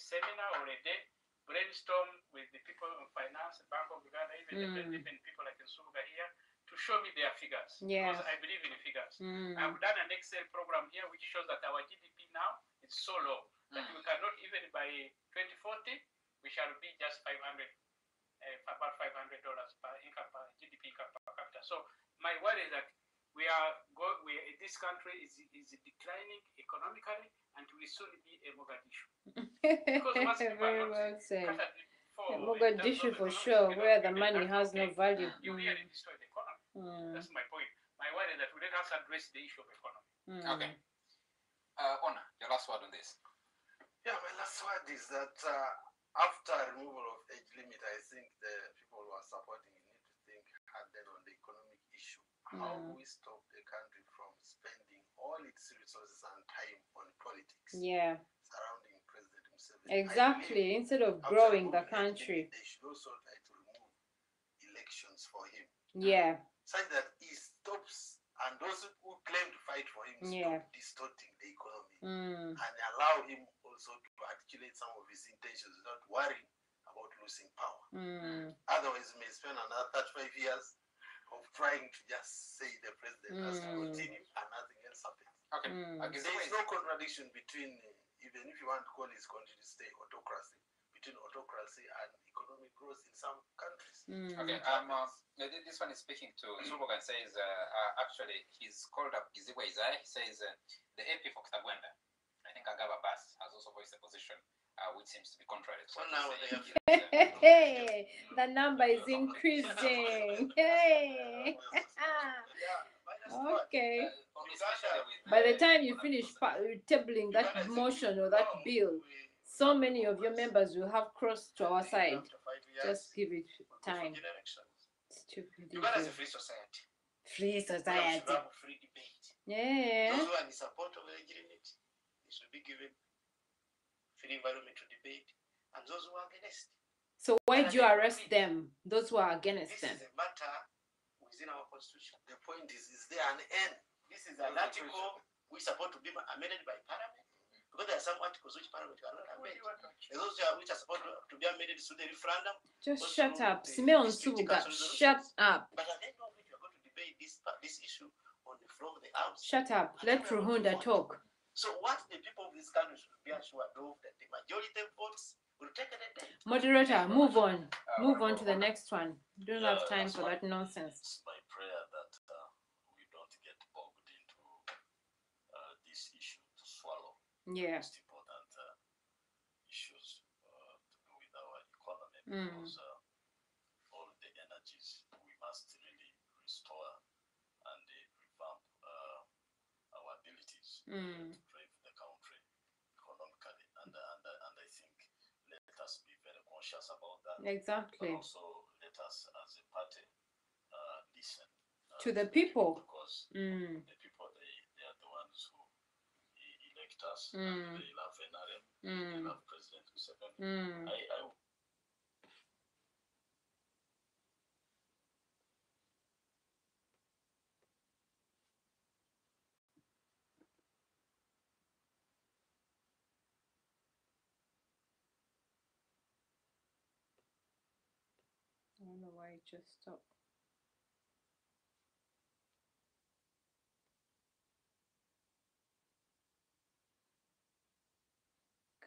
seminar or a day brainstorm with the people in finance, Bank of Uganda, even people like Nsubuga here, to show me their figures. Yeah. Because I believe in the figures. Mm. I've done an Excel program here which shows that our GDP now is so low that we cannot, even by 2040, we shall be just about $500 per income per GDP income per capita. So my worry is that this country is declining economically and will soon be a Mogadishu. Very well said. Mogadishu Mogadishu for sure, where the money has no value. You really destroy the economy. That's my point. My worry is that we let us address the issue of economy. Okay. Honor, your last word on this. Yeah, my last word is that after removal of age limit, I think the people who are supporting it need to think hard then on the economic issue. How do we stop the country from spending all its resources and time on politics? Yeah. Surrounding President Museveni. Exactly. Instead of growing the country. They should also try to remove elections for him. Yeah. Such that he stops, and those who claim to fight for him stop distorting the economy and allow him also to articulate some of his intentions without worrying about losing power. Otherwise, he may spend another 35 years of trying to just say the president has to continue and nothing else happens. Okay. There is no contradiction between, even if you want to call his country to stay autocracy, between autocracy and economic growth in some countries. Okay. This one is speaking to Zuboga and says, actually, he's called up Gizibwe Isaiah. He says, the AP for Kitabwenda, I think Agaba Bass, has also voiced a position which seems to be contrary to what he's saying. Hey, the number is increasing. Hey. Okay. By the time you finish tabling that motion or that bill, so many of your members will have crossed to our side. Just give it time. Stupid. Uganda is a free society. Free society. Free debate. Yeah. Those who are in support of the age limit, they should be given free environment to debate, and those who are against. So why do you arrest them? Those who are against them. This is a matter within our constitution. The point is there an end? This is an article which is supposed to be amended by Parliament. Because there are some articles which Parliament cannot amend. And those which are supposed to be amended through the referendum. Just shut up. Simeon Subuga, shut up. But I don't know if you're going to debate this issue on the floor of the House. Shut up. Let Ruhunda talk. So what the people of this country should be assured of that the majority votes will take it. Moderator, move on. Move on to the next one. We don't have time for that nonsense. It's my prayer that we don't get bogged into this issue to swallow. Yeah. Most important issues to do with our economy, because all the energies we must really restore and revamp our abilities to drive the country economically, and I think let us be very conscious about that. Exactly. But also let us as a party listen To the people. because Mm. the people they are the ones who elect us and they love NRM, they love President Museveni. I don't know why it just stopped.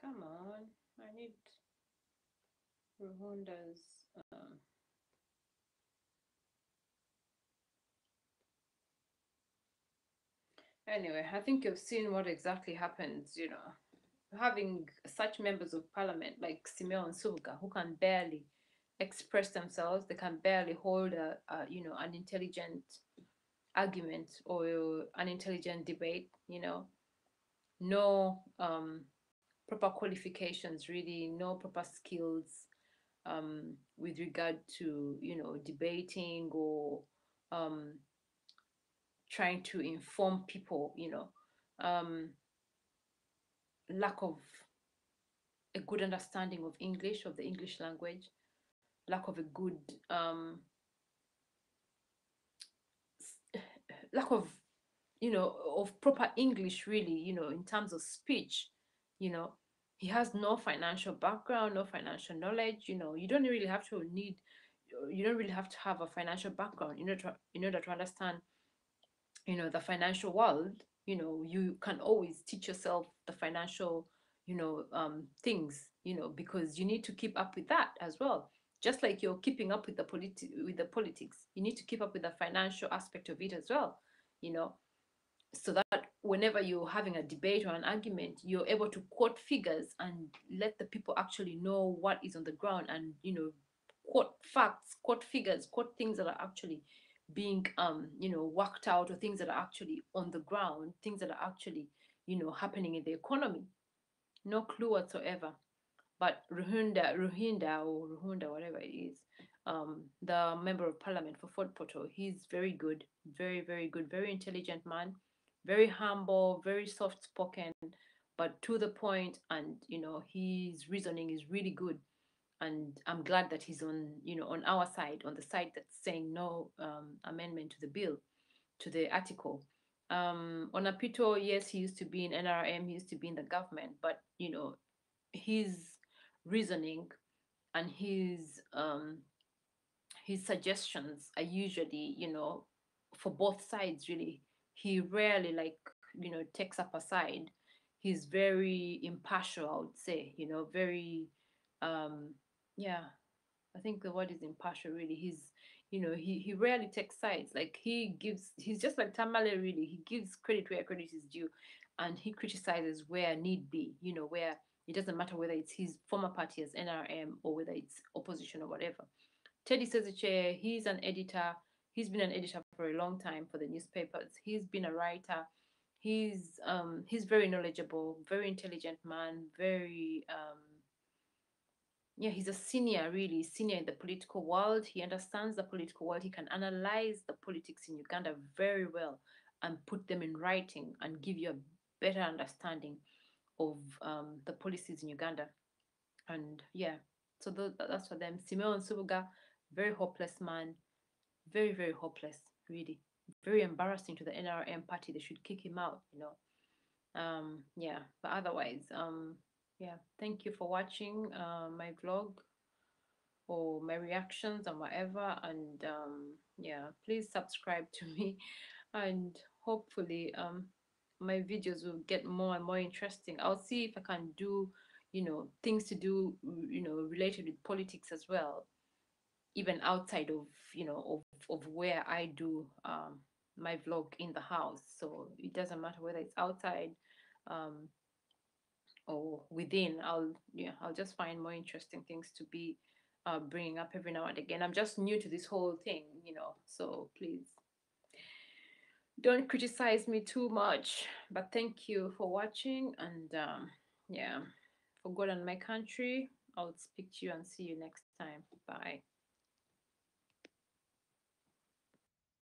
Come on, I need Rwanda's. Anyway, I think you've seen what exactly happens, you know, having such members of parliament like Simeon Subuga who can barely express themselves, they can barely hold you know, an intelligent argument or an intelligent debate, you know, no proper qualifications, really, no proper skills with regard to, you know, debating or trying to inform people, you know, lack of a good understanding of English, of the English language, lack of a good lack of, you know, of proper English, really, you know, in terms of speech, you know. He has no financial background, no financial knowledge, you know. You don't really have to need, you don't really have to have a financial background in order to understand, you know, the financial world. You know, you can always teach yourself the financial, you know, things, you know, because you need to keep up with that as well. Just like you're keeping up with the politics, you need to keep up with the financial aspect of it as well, you know, so that whenever you're having a debate or an argument, you're able to quote figures and let the people actually know what is on the ground, and, you know, quote facts, quote figures, quote things that are actually being you know, worked out, or things that are actually on the ground, things that are actually, you know, happening in the economy. No clue whatsoever. But Ruhinda, whatever it is, the member of parliament for Fort Portal, he's very good, very, very good, very intelligent man, very humble, very soft spoken, but to the point, and, you know, his reasoning is really good. And I'm glad that he's on, you know, on our side, on the side that's saying no amendment to the bill, to the article. Onapito, yes, he used to be in NRM, he used to be in the government, but, you know, his reasoning and his suggestions are usually, you know, for both sides, really. He rarely, like, you know, takes up a side. He's very impartial, I would say, you know, very yeah, I think the word is impartial, really. He's, you know, he rarely takes sides. Like, he's just like Tamale, really. He gives credit where credit is due, and he criticizes where need be, you know, where it doesn't matter whether it's his former party as NRM or whether it's opposition or whatever. Teddy Seziche, he's an editor. He's been an editor for a long time for the newspapers. He's been a writer. He's very knowledgeable, very intelligent man, very yeah, he's a senior, really senior in the political world. He understands the political world. He can analyze the politics in Uganda very well and put them in writing and give you a better understanding of the policies in Uganda. And yeah, so that's for them. Simeon Subuga, very hopeless man, very, very hopeless, really. Very embarrassing to the NRM party. They should kick him out, you know. Yeah, but otherwise, yeah, thank you for watching my vlog or my reactions and whatever. And yeah, please subscribe to me, and hopefully my videos will get more and more interesting. I'll see if I can do, you know, things to do, you know, related with politics as well, even outside of, you know, of where I do my vlog in the house. So it doesn't matter whether it's outside um, or within. I'll just find more interesting things to be bringing up every now and again. I'm just new to this whole thing, you know, so please don't criticize me too much. But thank you for watching, and yeah, for God and my country, I'll speak to you and see you next time. Bye.